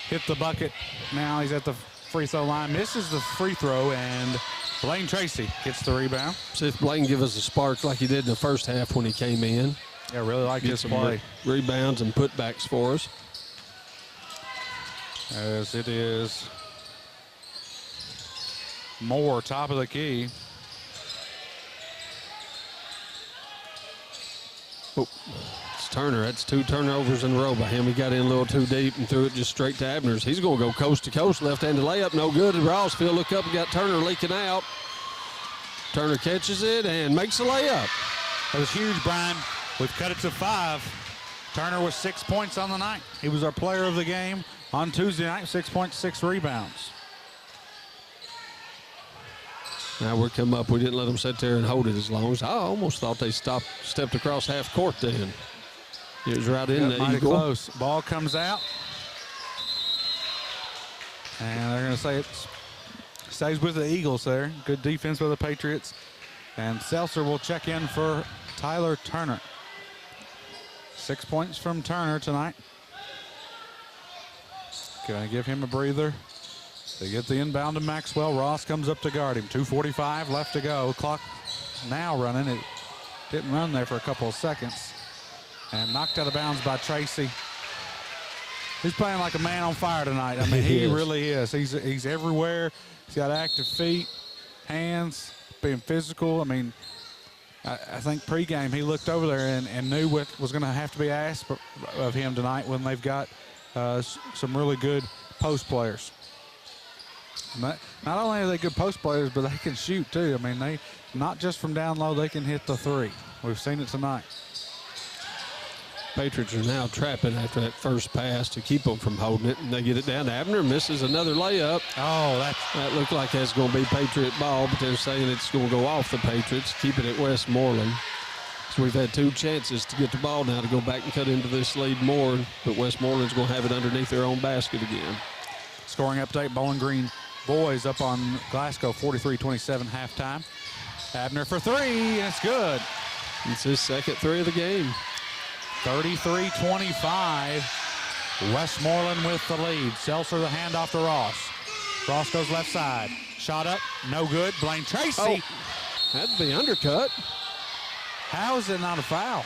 Hit the bucket. Now he's at the free throw line. Misses the free throw, and Blaine Tracy gets the rebound. See if Blaine give us a spark like he did in the first half when he came in. Yeah, really like his play. Rebounds and putbacks for us. As it is Moore, top of the key. Oh, it's Turner. That's 2 turnovers in a row by him. He got in a little too deep and threw it just straight to Abner's. He's going to go coast to coast. Left-handed layup, no good. And Rossfield look up and got Turner leaking out. Turner catches it and makes a layup. That was huge, Brian. We've cut it to 5. Turner was 6 points on the night. He was our player of the game on Tuesday night, 6.6 rebounds. Now we're come up. We didn't let them sit there and hold it as long. I almost thought they stepped across half court then. It was right in the Eagle. Close. Ball comes out. And they're going to say it stays with the Eagles there. Good defense by the Patriots. And Seltzer will check in for Tyler Turner. 6 points from Turner tonight. Going to give him a breather. They get the inbound to Maxwell. Ross comes up to guard him. 2:45 left to go. Clock now running. It didn't run there for a couple of seconds. And knocked out of bounds by Tracy. He's playing like a man on fire tonight. I mean, he really is. He's everywhere. He's got active feet, hands, being physical. I mean, I think pregame he looked over there and knew what was going to have to be asked of him tonight when they've got some really good post players. Not only are they good post players, but they can shoot too. I mean, they not just from down low, they can hit the 3. We've seen it tonight. Patriots are now trapping after that first pass to keep them from holding it, and they get it down to Abner. Misses another layup. Oh, that looked like that's going to be Patriot ball, but they're saying it's going to go off the Patriots, keep it at Westmoreland. So we've had 2 chances to get the ball now to go back and cut into this lead more, but Westmoreland's going to have it underneath their own basket again. Scoring update, Bowling Green boys up on Glasgow, 43-27 halftime. Abner for 3, and it's good. It's his second 3 of the game. 33-25. Westmoreland with the lead. Seltzer the handoff to Ross. Ross goes left side. Shot up, no good. Blaine Tracy. Oh, that'd be undercut. How is it not a foul?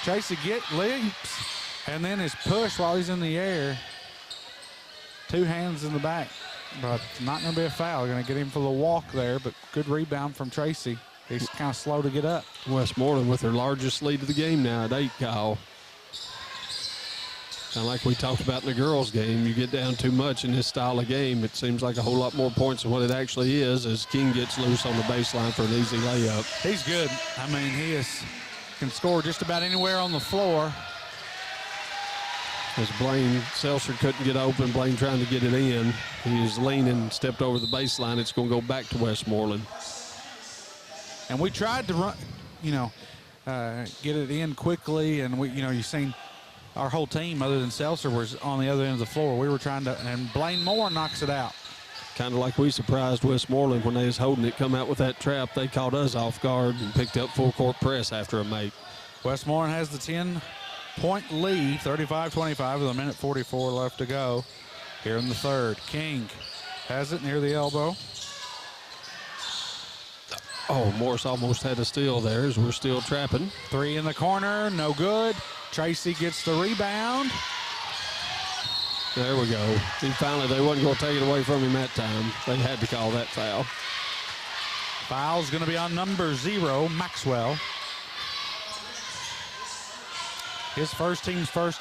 Tracy leaps, and then his push while he's in the air. 2 hands in the back, but not going to be a foul. Going to get him for the walk there, but good rebound from Tracy. He's kind of slow to get up. Westmoreland with their largest lead of the game now at 8, Kyle. Kind of like we talked about in the girls' game, you get down too much in this style of game, it seems like a whole lot more points than what it actually is as King gets loose on the baseline for an easy layup. He's good. I mean, can score just about anywhere on the floor. As Blaine Seltzer couldn't get open, Blaine trying to get it in. He is leaning, stepped over the baseline. It's going to go back to Westmoreland. And we tried to run, get it in quickly. And you've seen our whole team, other than Seltzer, was on the other end of the floor. We were trying to, and Blaine Moore knocks it out. Kind of like we surprised Westmoreland when they was holding it, come out with that trap. They caught us off guard and picked up full court press after a make. Westmoreland has the 10-point lead, 35-25 with 1:44 left to go here in the third. King has it near the elbow. Oh, Morris almost had a steal there as we're still trapping. 3 in the corner, no good. Tracy gets the rebound. There we go. They wasn't going to take it away from him that time. They had to call that foul. Foul's going to be on number 0, Maxwell. His first, team's first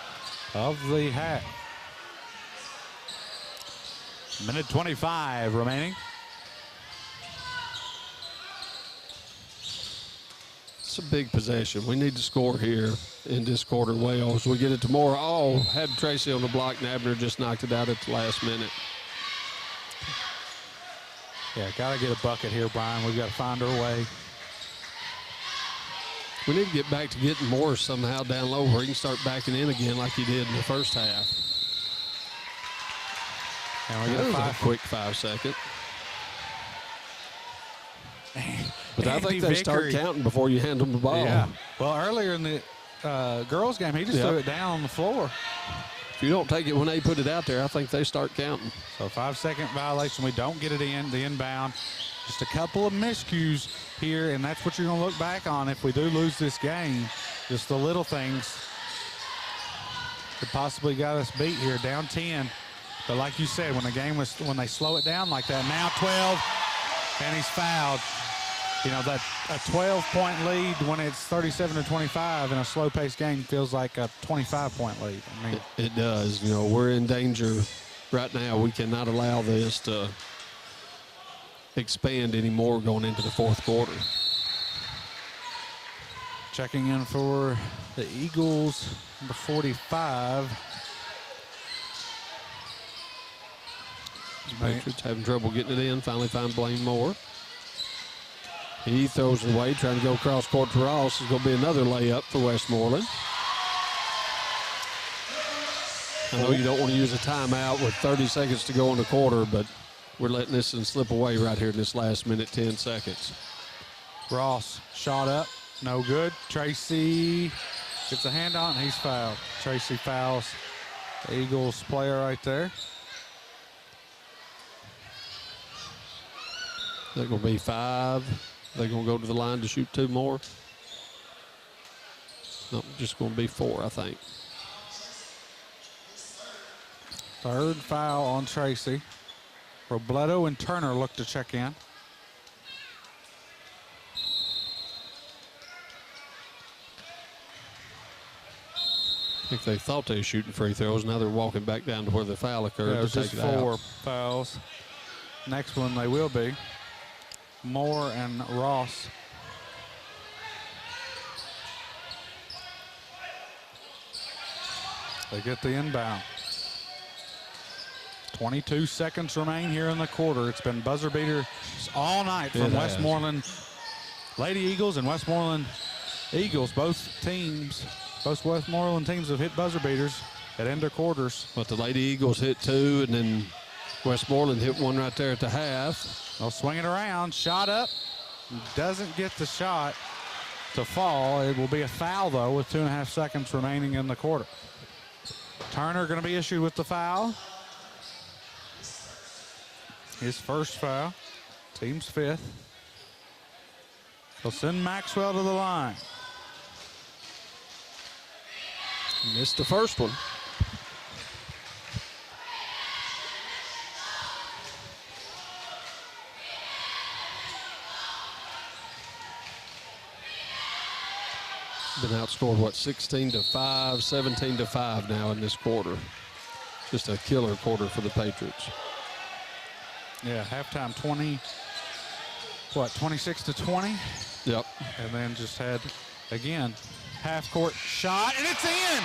of the half. Minute 25 remaining. It's a big possession. We need to score here in this quarter well as we get it to Moore. Oh, had Tracy on the block, and Abner just knocked it out at the last minute. Yeah, got to get a bucket here, Brian. We've got to find our way. We need to get back to getting Morris somehow down low where he can start backing in again like he did in the first half. And we get a quick 5 second. But I think they start counting before you hand them the ball. Yeah. Well, earlier in the girls' game, he just threw it down on the floor. If you don't take it when they put it out there, I think they start counting. So 5-second violation. We don't get it in, the inbound. Just a couple of miscues here, and that's what you're going to look back on if we do lose this game. Just the little things could possibly got us beat here, down 10. But like you said, when they slow it down like that, now 12, and he's fouled. You know, that a 12-point lead when it's 37-25 in a slow-paced game feels like a 25-point lead. I mean, it does. You know, we're in danger right now. We cannot allow this to expand anymore going into the fourth quarter. Checking in for the Eagles, number 45. Patriots having trouble getting it in. Finally find Blaine Moore. He throws it away, trying to go across court to Ross. It's going to be another layup for Westmoreland. I know you don't want to use a timeout with 30 seconds to go in the quarter, but we're letting this one slip away right here in this last minute, 10 seconds. Ross shot up, no good. Tracy gets a hand on, and he's fouled. Tracy fouls the Eagles player right there. They're going to be 5. They're going to go to the line to shoot 2 more. No, just going to be 4, I think. Third foul on Tracy. Robledo and Turner look to check in. I think they thought they were shooting free throws. Now they're walking back down to where the foul occurred. Yeah, it was to just take it 4 out. fouls. Next one they will be. Moore and Ross. They get the inbound. 22 seconds remain here in the quarter. It's been buzzer beaters all night from Westmoreland Lady Eagles and Westmoreland Eagles. Both Westmoreland teams have hit buzzer beaters at end of quarters. But the Lady Eagles hit 2, and then Westmoreland hit 1 right there at the half. They'll swing it around. Shot up. Doesn't get the shot to fall. It will be a foul, though, with 2.5 seconds remaining in the quarter. Turner going to be issued with the foul. His first foul. Team's 5th. They'll send Maxwell to the line. Missed the first one. Been outscored, what, 16-5, 17-5 now in this quarter. Just a killer quarter for the Patriots. Yeah, halftime 26-20? Yep. And then just had, again, half-court shot, and it's in!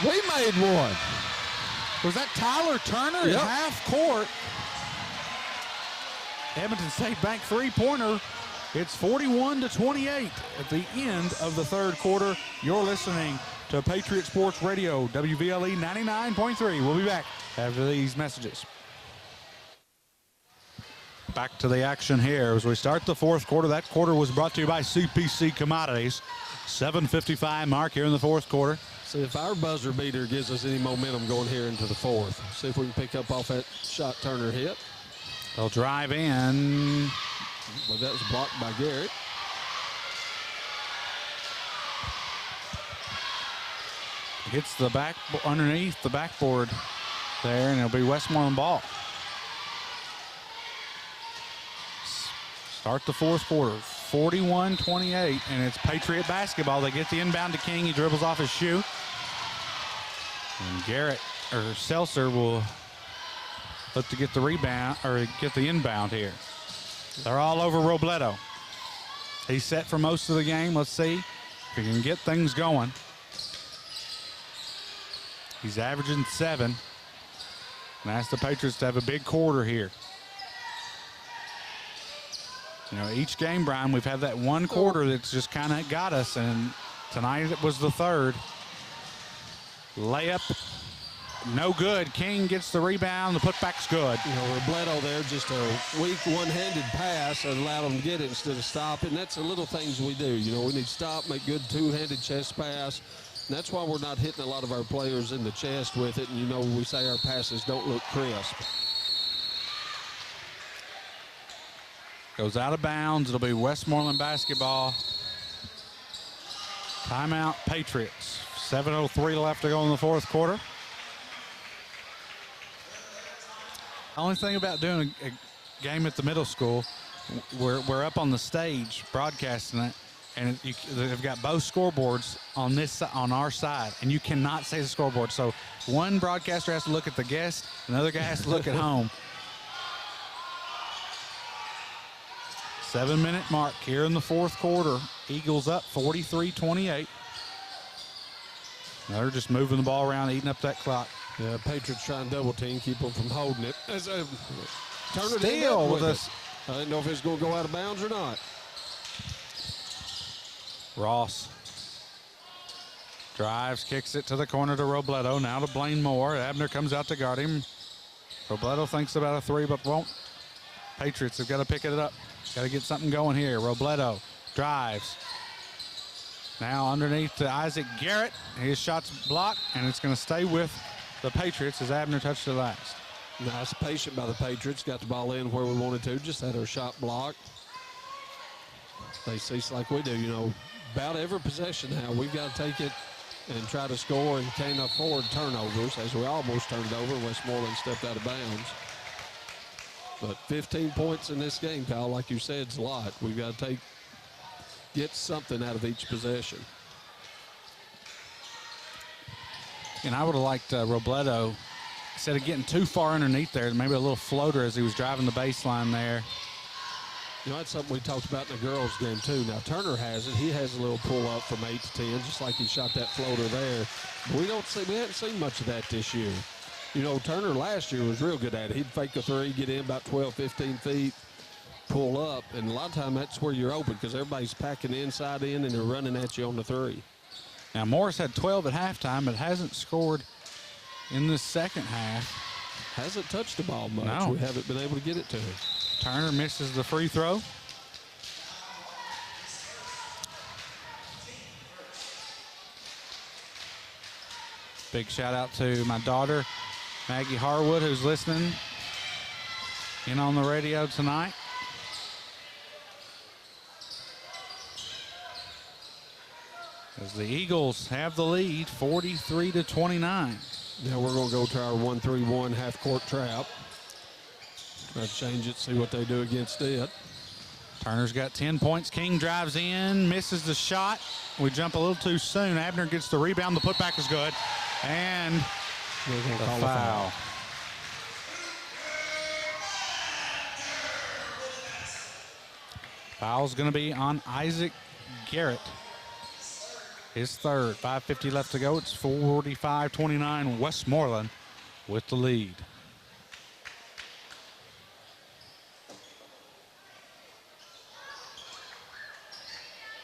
We made one. Was that Tyler Turner at half court? Edmonton State Bank three-pointer. It's 41-28 at the end of the third quarter. You're listening to Patriot Sports Radio, WVLE 99.3. We'll be back after these messages. Back to the action here as we start the fourth quarter. That quarter was brought to you by CPC Commodities. 7:55 mark here in the fourth quarter. See if our buzzer beater gives us any momentum going here into the fourth. See if we can pick up off that shot Turner hit. They'll drive in. But that was blocked by Garrett. Hits the back underneath the backboard there, and it'll be Westmoreland ball. Start the fourth quarter, 41-28, and it's Patriot basketball. They get the inbound to King. He dribbles off his shoe. And Seltzer will look to get the rebound, or get the inbound here. They're all over Robledo. He's set for most of the game. Let's see if he can get things going. He's averaging 7. And ask the Patriots to have a big quarter here. You know, each game, Brian, we've had that one quarter that's just kind of got us, and tonight it was the third. Layup, no good. King gets the rebound. The putback's good. You know, Robledo there, just a weak one-handed pass and allowed him to get it instead of stopping. That's the little things we do. You know, we need to stop, make good two-handed chest pass. And that's why we're not hitting a lot of our players in the chest with it. And, you know, we say our passes don't look crisp. Goes out of bounds. It'll be Westmoreland basketball. Timeout, Patriots. 7:03 left to go in the fourth quarter. The only thing about doing a game at the middle school, we're up on the stage broadcasting it, and they've got both scoreboards on our side, and you cannot say the scoreboard. So one broadcaster has to look at the guest, another guy has to look at home. 7-minute mark here in the fourth quarter. Eagles up 43-28. They're just moving the ball around, eating up that clock. Yeah, Patriots trying double team, keep them from holding it. Turner Steal with us. I didn't know if it's going to go out of bounds or not. Ross drives, kicks it to the corner to Robledo. Now to Blaine Moore. Abner comes out to guard him. Robledo thinks about a three, but won't. Patriots have got to pick it up. Got to get something going here. Robledo drives. Now underneath to Isaac Garrett. His shot's blocked, and it's going to stay with the Patriots as Abner touched it last. Nice patient by the Patriots. Got the ball in where we wanted to. Just had our shot blocked. They see like we do, you know, about every possession now. We've got to take it and try to score and can't afford turnovers, as we almost turned it over. Westmoreland stepped out of bounds. But 15 points in this game, Kyle, like you said, is a lot. We've got to get something out of each possession. And I would have liked Robledo, instead of getting too far underneath there, maybe a little floater as he was driving the baseline there. You know, that's something we talked about in the girls' game, too. Now, Turner has it. He has a little pull-up from 8 to 10, just like he shot that floater there. But we haven't seen much of that this year. You know, Turner last year was real good at it. He'd fake a three, get in about 12, 15 feet, pull up, and a lot of time that's where you're open because everybody's packing inside in and they're running at you on the three. Now, Morris had 12 at halftime, but hasn't scored in the second half. Hasn't touched the ball much. No. We haven't been able to get it to him. Turner misses the free throw. Big shout out to my daughter, Maggie Harwood, who's listening in on the radio tonight. As the Eagles have the lead, 43-29. Now we're going to go to our 1-3-1 half-court trap. Try to change it, see what they do against it. Turner's got 10 points. King drives in, misses the shot. We jump a little too soon. Abner gets the rebound. The putback is good. And the foul. Foul's going to be on Isaac Garrett. His third. 5:50 left to go. It's 45-29. Westmoreland with the lead.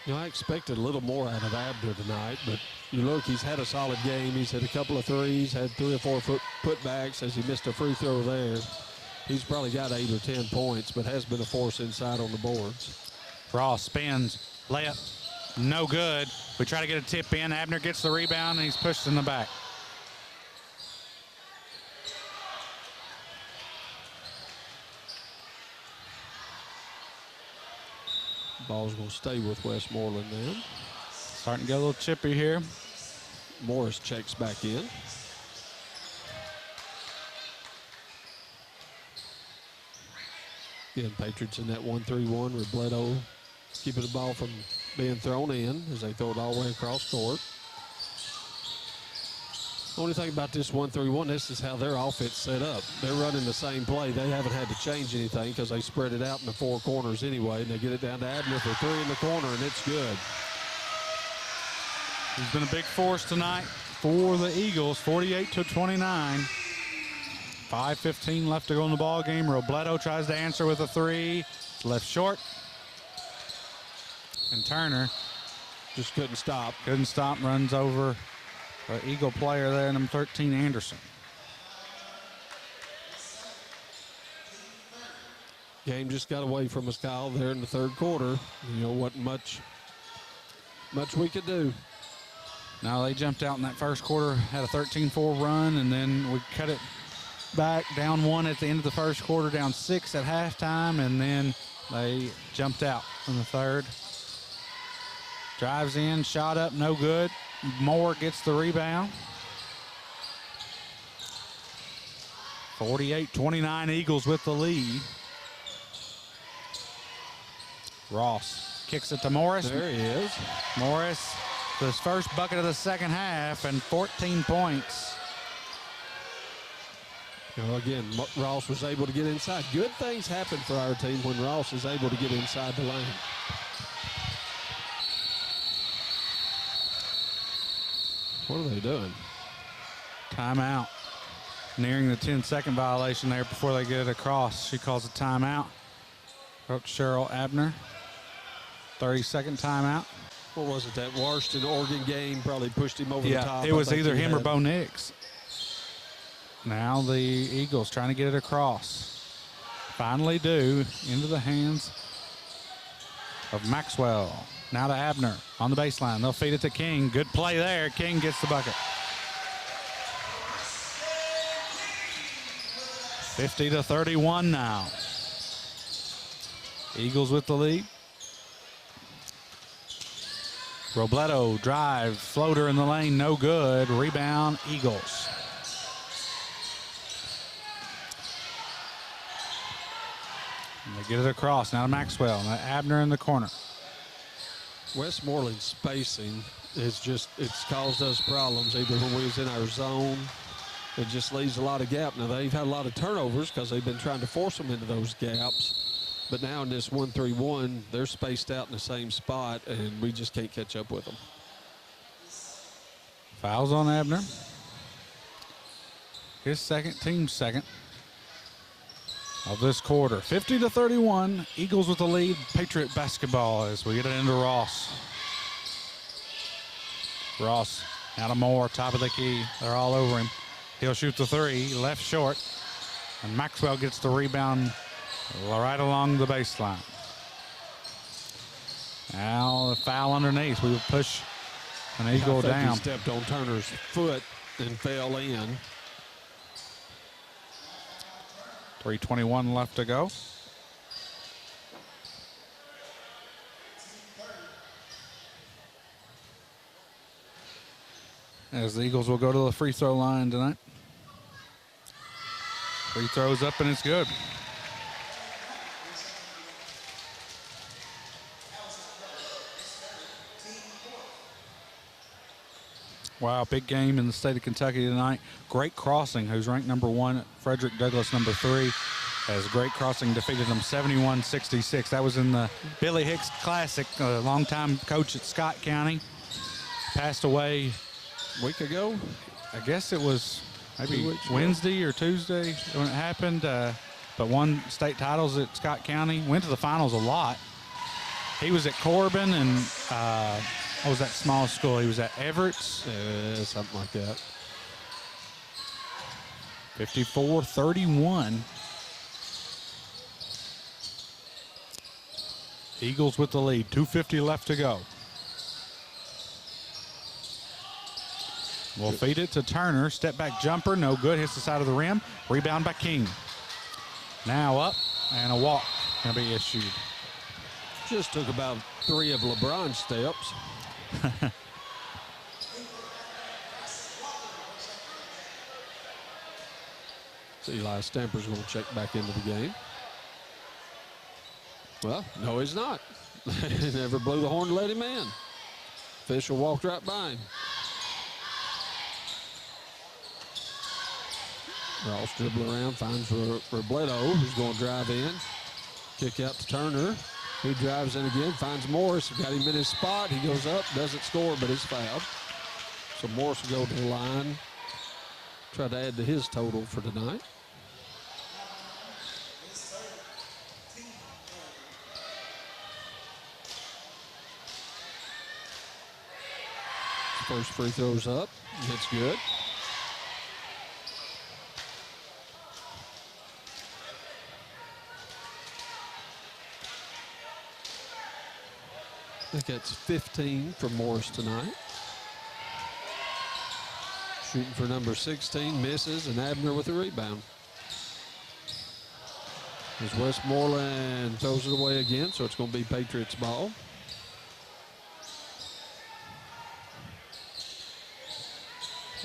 You know, I expected a little more out of Abner tonight, but you look, he's had a solid game. He's hit a couple of threes, had 3 or 4 putbacks as he missed a free throw there. He's probably got 8 or 10 points, but has been a force inside on the boards. Ross spins, layup, no good. We try to get a tip in. Abner gets the rebound, and he's pushed in the back. Ball's going to stay with Westmoreland then. Starting to get a little chippy here. Morris checks back in. Again, Patriots in that 1-3-1. Robledo keeping the ball from being thrown in as they throw it all the way across court. Only thing about this 1-3-1, this is how their offense set up. They're running the same play. They haven't had to change anything because they spread it out in the four corners anyway, and they get it down to Abner for three in the corner, and it's good. He's been a big force tonight for the Eagles, 48-29. 5:15 left to go in the ball game. Robledo tries to answer with a three. It's left short. And Turner just couldn't stop. Couldn't stop, runs over the Eagle player there, number 13, Anderson. Game just got away from us, Kyle, there in the third quarter. You know, wasn't much we could do. Now they jumped out in that first quarter, had a 13-4 run, and then we cut it back down 1 at the end of the first quarter, down 6 at halftime, and then they jumped out in the third. Drives in, shot up, no good. Moore gets the rebound. 48-29 Eagles with the lead. Ross kicks it to Morris. There he is. Morris, his first bucket of the second half, and 14 points. You know, again, Ross was able to get inside. Good things happen for our team when Ross is able to get inside the lane. What are they doing? Timeout. Nearing the 10-second violation there before they get it across. She calls a timeout. Coach Cheryl Abner. 30-second timeout. What was it? That Washington Oregon game probably pushed him over the top. It was either him or Bo Nix. Now the Eagles trying to get it across. Finally do, into the hands of Maxwell. Now to Abner on the baseline. They'll feed it to King. Good play there. King gets the bucket. 50-31 now. Eagles with the lead. Robledo drive, floater in the lane, no good. Rebound, Eagles. And they get it across now to Maxwell. Now Abner in the corner. Westmoreland spacing is just, it's caused us problems either when we was in our zone. It just leaves a lot of gap. Now they've had a lot of turnovers because they've been trying to force them into those gaps. But now in this 1-3-1, they're spaced out in the same spot, and we just can't catch up with them. Fouls on Abner. His second, team's second of this quarter. 50-31, Eagles with the lead. Patriot basketball as we get it into Ross. Ross out of Moore, top of the key. They're all over him. He'll shoot the three, left short. And Maxwell gets the rebound right along the baseline. Now the foul underneath. We will push an Eagle down. He stepped on Turner's foot and fell in. 3:21 left to go. As the Eagles will go to the free throw line tonight. Free throws up and it's good. Wow, big game in the state of Kentucky tonight. Great Crossing, who's ranked number 1, Frederick Douglass number 3, as Great Crossing defeated them 71-66. That was in the Billy Hicks Classic, a longtime coach at Scott County. Passed away a week ago. I guess it was maybe Wednesday or Tuesday when it happened, but won state titles at Scott County. Went to the finals a lot. He was at Corbin and what was that small school? He was at Everett's. Something like that. 54-31. Eagles with the lead. 2:50 left to go. We'll feed it to Turner. Step back jumper, no good. Hits the side of the rim. Rebound by King. Now up and a walk going to be issued. Just took about 3 of LeBron's steps. So Eli Stamper's going to check back into the game. Well, no, he's not. He never blew the horn to let him in. Official walked right by him. Ross dribbling around, finds Robledo, who's going to drive in. Kick out to Turner. He drives in again, finds Morris. Got him in his spot. He goes up, doesn't score, but is fouled. So Morris will go to the line. Try to add to his total for tonight. First free throw's up. It's good. I think that's 15 for Morris tonight. Shooting for number 16, misses, and Abner with a rebound. As Westmoreland throws it away again, so it's going to be Patriots ball.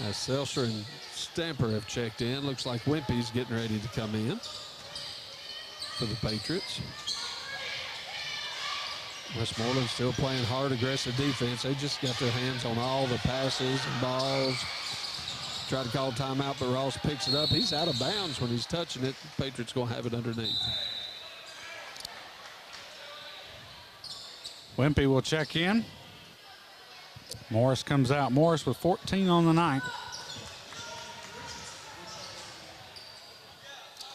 As Seltzer and Stamper have checked in, looks like Wimpy's getting ready to come in for the Patriots. Westmoreland still playing hard, aggressive defense. They just got their hands on all the passes and balls. Tried to call timeout, but Ross picks it up. He's out of bounds when he's touching it. Patriots going to have it underneath. Wimpy will check in. Morris comes out. Morris with 14 on the night.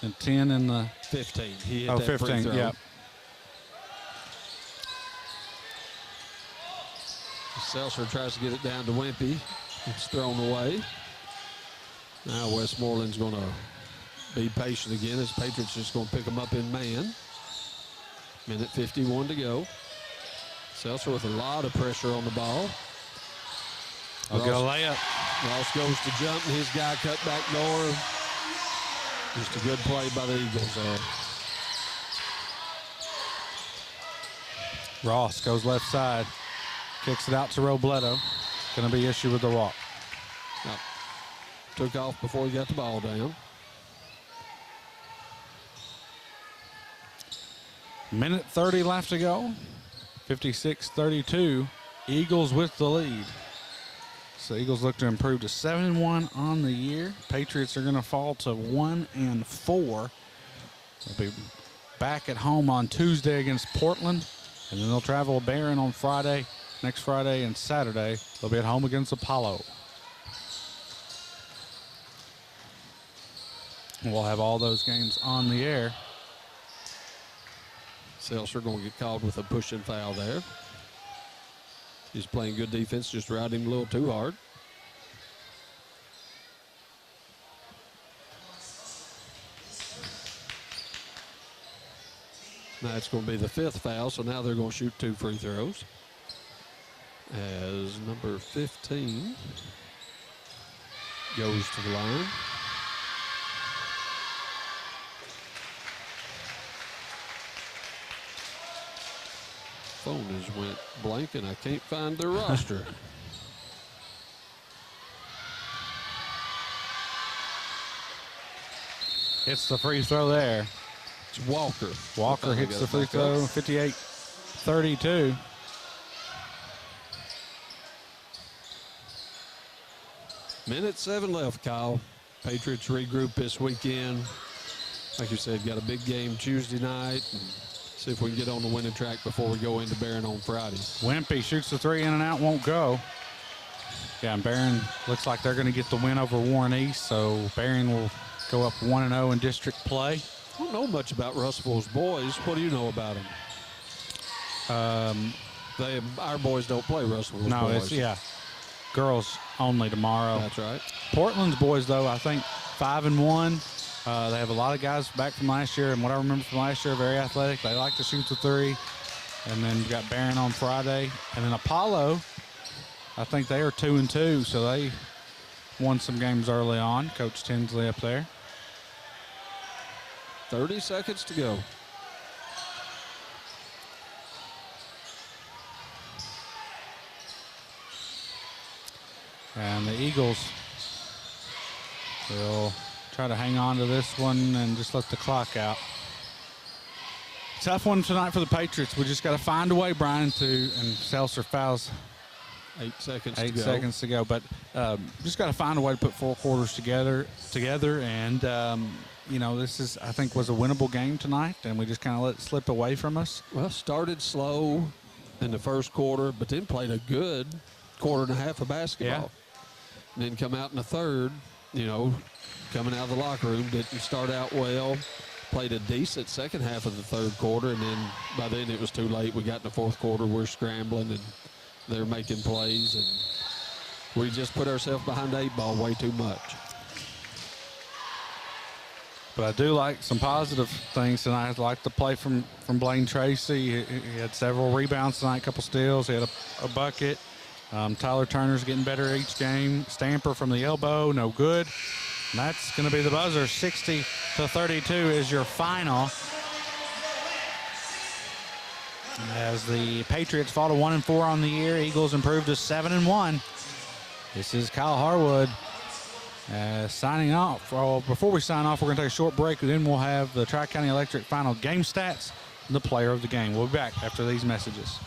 And 10 in the 15. He hit that 15, free throw. Yep. Seltzer tries to get it down to Wimpy. It's thrown away. Now Westmoreland's going to be patient again as Patriots just going to pick them up in man. Minute 51 to go. Seltzer with a lot of pressure on the ball. I'll get a layup. Ross goes to jump, and his guy cut back door. Just a good play by the Eagles there. Ross goes left side. Kicks it out to Robledo. Going to be issue with the walk. Yep. Took off before he got the ball down. Minute 30 left to go. 56-32. Eagles with the lead. So Eagles look to improve to 7-1 on the year. Patriots are going to fall to 1-4. They'll be back at home on Tuesday against Portland, and then they'll travel to Barron on Friday, next Friday and Saturday. They'll be at home against Apollo. We'll have all those games on the air. Seltzer going to get called with a pushing foul there. He's playing good defense, just routing him a little too hard. Now it's going to be the 5th foul, so now they're going to shoot 2 free throws. As number 15 goes to the line. Phone has went blank and I can't find their roster. It's the free throw there. It's Walker. Walker hits the free throw, 58-32. Minute 7 left, Kyle. Patriots regroup this weekend. Like you said, got a big game Tuesday night. And see if we can get on the winning track before we go into Barron on Friday. Wimpy shoots the 3 in and out, won't go. Yeah, and Barron looks like they're going to get the win over Warren East, so Barron will go up 1-0 in district play. I don't know much about Russellville's boys. What do you know about them? Our boys don't play Russellville's boys. No, it's, yeah, girls only tomorrow. That's right. Portland's boys, though, I think 5-1. They have a lot of guys back from last year, and what I remember from last year, very athletic. They like to shoot the 3. And then you got Barron on Friday. And then Apollo, I think they are 2-2, so they won some games early on. Coach Tinsley up there. 30 seconds to go. And the Eagles will try to hang on to this one and just let the clock out. Tough one tonight for the Patriots. We just got to find a way, Brian, and Seltzer fouls. 8 seconds 8 to go. seconds to go, but just got to find a way to put 4 quarters together, and you know, this is, I think, was a winnable game tonight, and we just kind of let it slip away from us. Well, started slow in the first quarter, but then played a good quarter and a half of basketball. Yeah. And then come out in the third, you know, coming out of the locker room, didn't start out well. Played a decent second half of the third quarter, and then by then it was too late. We got in the fourth quarter, we're scrambling, and they're making plays, and we just put ourselves behind the 8 ball way too much. But I do like some positive things tonight. I like the play from Blaine Tracy. He had several rebounds tonight, a couple steals. He had a bucket. Tyler Turner's getting better each game. Stamper from the elbow, no good. And that's going to be the buzzer. 60-32 is your final. As the Patriots fall to 1-4 on the year, Eagles improved to 7-1. This is Kyle Harwood signing off. Well, before we sign off, we're going to take a short break, and then we'll have the Tri-County Electric final game stats and the player of the game. We'll be back after these messages.